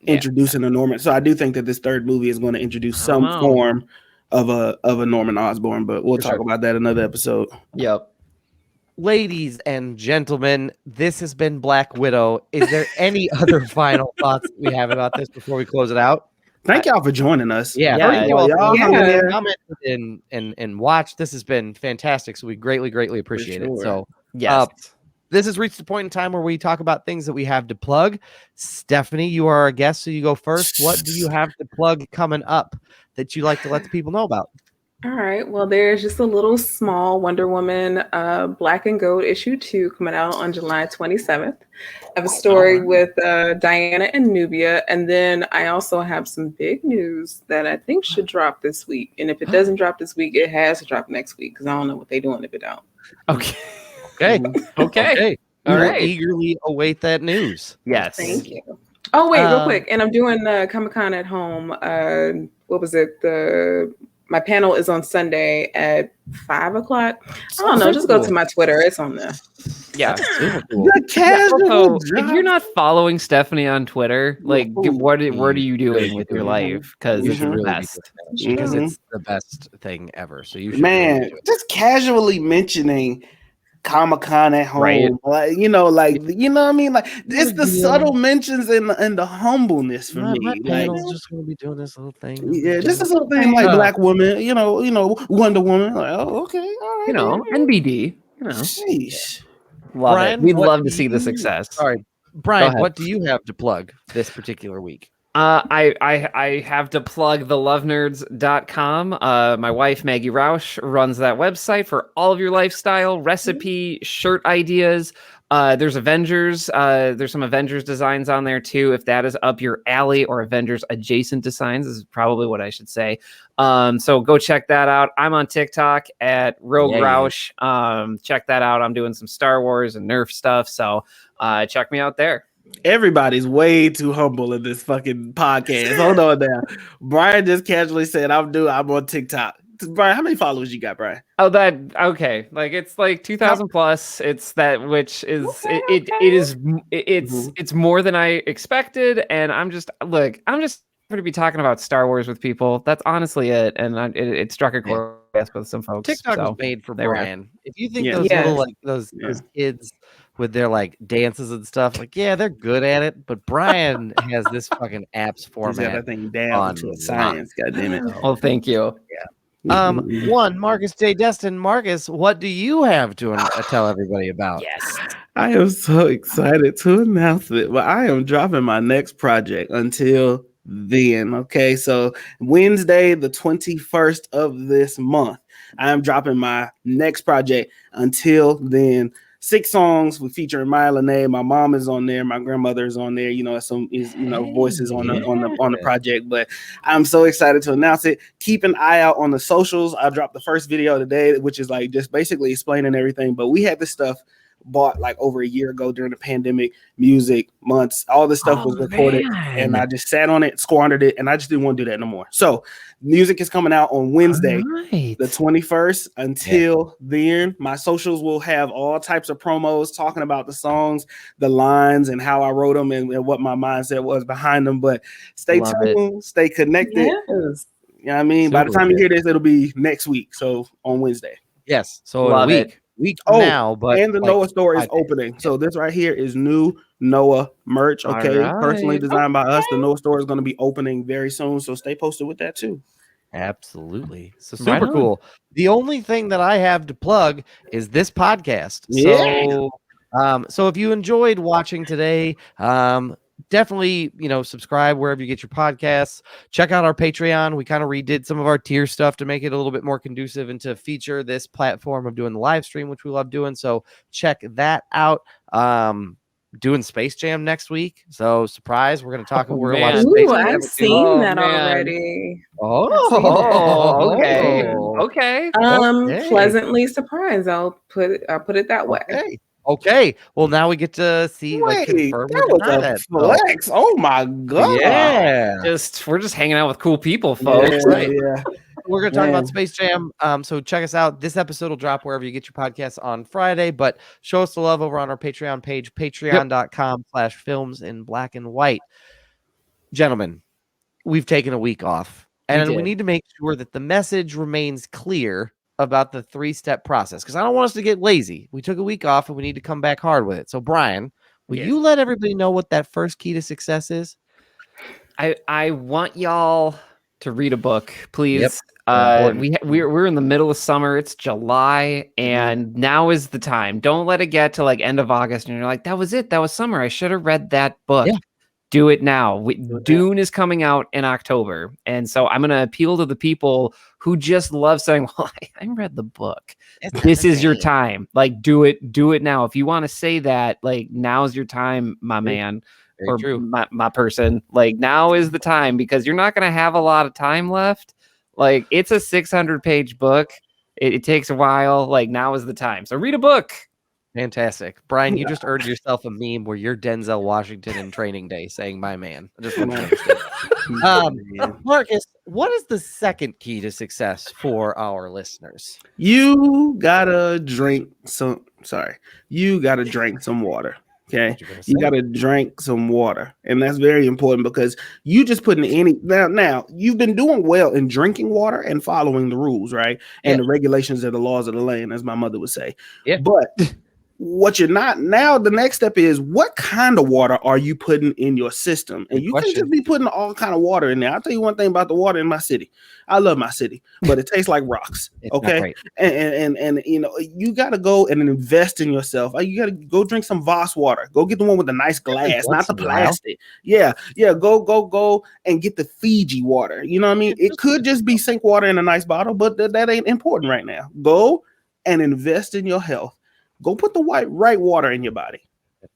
introducing a Norman? So I do think that this third movie is going to introduce some form of a Norman Osborn, but we'll talk about that another episode. Yep. Ladies and gentlemen, this has been Black Widow. Is there any other final thoughts that we have about this before we close it out? Thank y'all for joining us. Y'all commented and watched. This has been fantastic. So we greatly appreciate it. So this has reached the point in time where we talk about things that we have to plug. Stephanie, you are our guest, so you go first. What do you have to plug coming up that you like to let the people know about? All right. Well, there's just a little small Wonder Woman Black and Gold issue 2 coming out on July 27th. I have a story with Diana and Nubia. And then I also have some big news that I think should drop this week. And if it doesn't drop this week, it has to drop next week because I don't know what they're doing if it don't. Okay. All right. Eagerly await that news. Yes. Thank you. Oh, wait, real quick. And I'm doing Comic-Con at home. What was it? My panel is on Sunday at 5:00. I don't know. Just go to my Twitter. It's on there. Yeah. If you're not following Stephanie on Twitter, like what are you doing with your life? Because it's the best. Because it's the best thing ever. So you should just casually mentioning Comic-Con at home, right? Like, what I mean? Like it's the subtle mentions and the humbleness for me. My panel's just gonna be doing this little thing. Yeah, just this little thing like Black Woman, Wonder Woman. Like, oh, okay, all right. NBD. Sheesh. Brian, we'd love to see the success. Sorry, Brian, what do you have to plug this particular week? I have to plug thelovenerds.com. My wife, Maggie Rausch, runs that website for all of your lifestyle, recipe, shirt ideas. There's Avengers. There's some Avengers designs on there too. If that is up your alley, or Avengers adjacent designs is probably what I should say. So go check that out. I'm on TikTok at Rogue Rausch. Check that out. I'm doing some Star Wars and Nerf stuff. So check me out there. Everybody's way too humble in this fucking podcast. Hold on now. Brian just casually said, I'm on TikTok. Brian, how many followers you got, Brian? Oh, okay. Like it's like 2,000 plus. It's that, which is it's more than I expected. And I'm just going to be talking about Star Wars with people. That's honestly it. And it struck a chord with some folks. TikTok was so made for they were. Brian. If you think Yeah. those Yes. little like those kids with their like dances and stuff, like they're good at it, but Brian has this fucking apps He's got format. that thing down to a science. God damn it. Well, thank you. One, Marcus J. Destin. Marcus, what do you have to tell everybody about? Yes. I am so excited to announce it, but I am dropping my next project until then. Okay, so Wednesday, the 21st of this month, I am dropping my next project. Until then, 6 songs with featuring Maya Lene. My mom is on there, my grandmother is on there. Some voices on the project. But I'm so excited to announce it. Keep an eye out on the socials. I dropped the first video today, which is like just basically explaining everything. But we had this stuff bought like over a year ago during the pandemic, music, months, all this stuff was recorded, and I just sat on it, squandered it, and I just didn't want to do that no more. So music is coming out on Wednesday, the 21st. Until then, my socials will have all types of promos talking about the songs, the lines, and how I wrote them and what my mindset was behind them. But stay tuned, stay connected. Yes. You know what I mean? By the time you hear this, it'll be next week. So on Wednesday. Yes. So Love in a week now, but and the Noah store is opening. So this right here is new Noah merch. Okay, personally designed by us. The Noah store is going to be opening very soon. So stay posted with that too. Absolutely. So super cool. The only thing that I have to plug is this podcast. So if you enjoyed watching today, definitely, subscribe wherever you get your podcasts. Check out our Patreon. We kind of redid some of our tier stuff to make it a little bit more conducive and to feature this platform of doing the live stream, which we love doing. So check that out. Doing Space Jam next week. So surprise, we're going to talk. We're going to watch Space Jam. I've seen that already. Okay. Pleasantly surprised. I'll put it that way. Okay. Well, now we get to see confirm that was a flex. Oh my god. Yeah. We're just hanging out with cool people, folks. Yeah. We're going to talk about Space Jam. So check us out. This episode will drop wherever you get your podcasts on Friday, but show us the love over on our Patreon page, patreon.com/films in black and white. Gentlemen, we've taken a week off, and we need to make sure that the message remains clear about the 3-step process, because I don't want us to get lazy. We took a week off and we need to come back hard with it. So Brian, will you let everybody know what that first key to success is? I want y'all to read a book, please. We're in the middle of summer. It's July, and now is the time. Don't let it get to like end of August and you're like, that was it. That was summer. I should have read that book. Yeah. Do it now. Dune is coming out in October. And so I'm going to appeal to the people who just love saying, well, I read the book. This is your time. Like, do it now. If you want to say that, like, now's your time, my man. Very true. My person. Like, now is the time, because you're not going to have a lot of time left. Like, it's a 600-page book. It takes a while. Like, now is the time. So read a book. Fantastic. Brian, you just earned yourself a meme where you're Denzel Washington in Training Day saying, my man. I just want to understand. Marcus, what is the second key to success for our listeners? You gotta drink some water. Okay, you got to drink some water, and that's very important, because you just putting now you've been doing well in drinking water and following the rules, right? And the regulations and the laws of the land, as my mother would say. Yeah. But what you're not now, the next step is, what kind of water are you putting in your system? And you can just be putting all kind of water in there. I'll tell you one thing about the water in my city. I love my city, but it tastes like rocks. Okay. And you got to go and invest in yourself. You got to go drink some Voss water. Go get the one with the nice glass, not the plastic. Yeah. Go and get the Fiji water. You know what I mean? It could just be sink water in a nice bottle, but that ain't important right now. Go and invest in your health. Go put the right water in your body.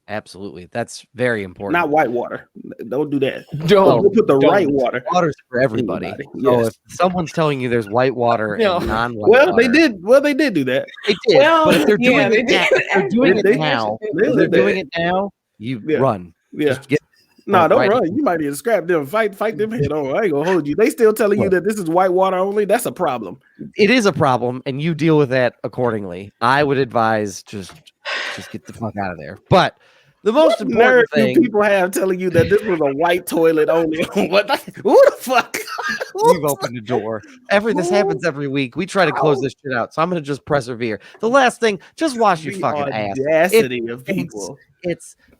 Absolutely. That's very important. Not white water. Don't do that. Don't put the right water. Water's for everybody. So if someone's telling you there's white water and non-white water. They did do that. They did. But if they're doing it now, you run. Yeah. Don't run. You might need to scrap them. Fight them head on. I ain't gonna hold you. They still telling you that this is white water only. That's a problem. It is a problem, and you deal with that accordingly. I would advise just get the fuck out of there. But The most What important nerve do thing people have telling you that this was a white toilet only? What? Who the fuck? we've opened the door. This happens every week. We try to close this shit out, so I'm gonna just persevere. The last thing, just wash your The fucking ass. audacity of people.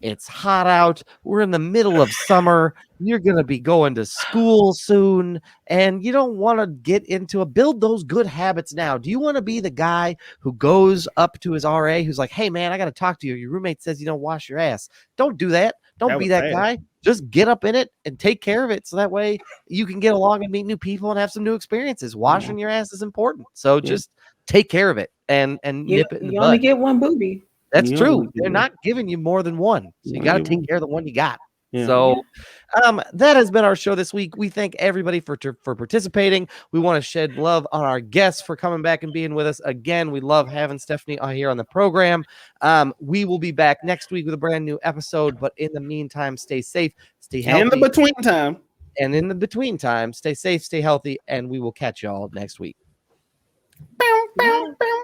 It's hot out. We're in the middle of summer. You're gonna be going to school soon, and you don't want to get into build those good habits now. Do you want to be the guy who goes up to his RA who's like, "Hey man, I got to talk to you. Your roommate says you don't wash your ass." Don't do that. Don't be that guy. Just get up in it and take care of it, so that way you can get along and meet new people and have some new experiences. Washing your ass is important, so just take care of it and nip it in the You bud. only get one booby. That's true. They're not giving you more than one, so you got to take care of the one you got. Yeah. So that has been our show this week. We thank everybody for participating. We want to shed love on our guests for coming back and being with us again. We love having Stephanie here on the program. We will be back next week with a brand new episode, but in the meantime, stay safe, stay healthy. And in the between time, stay safe, stay healthy, and we will catch y'all next week. Bow, bow, bow.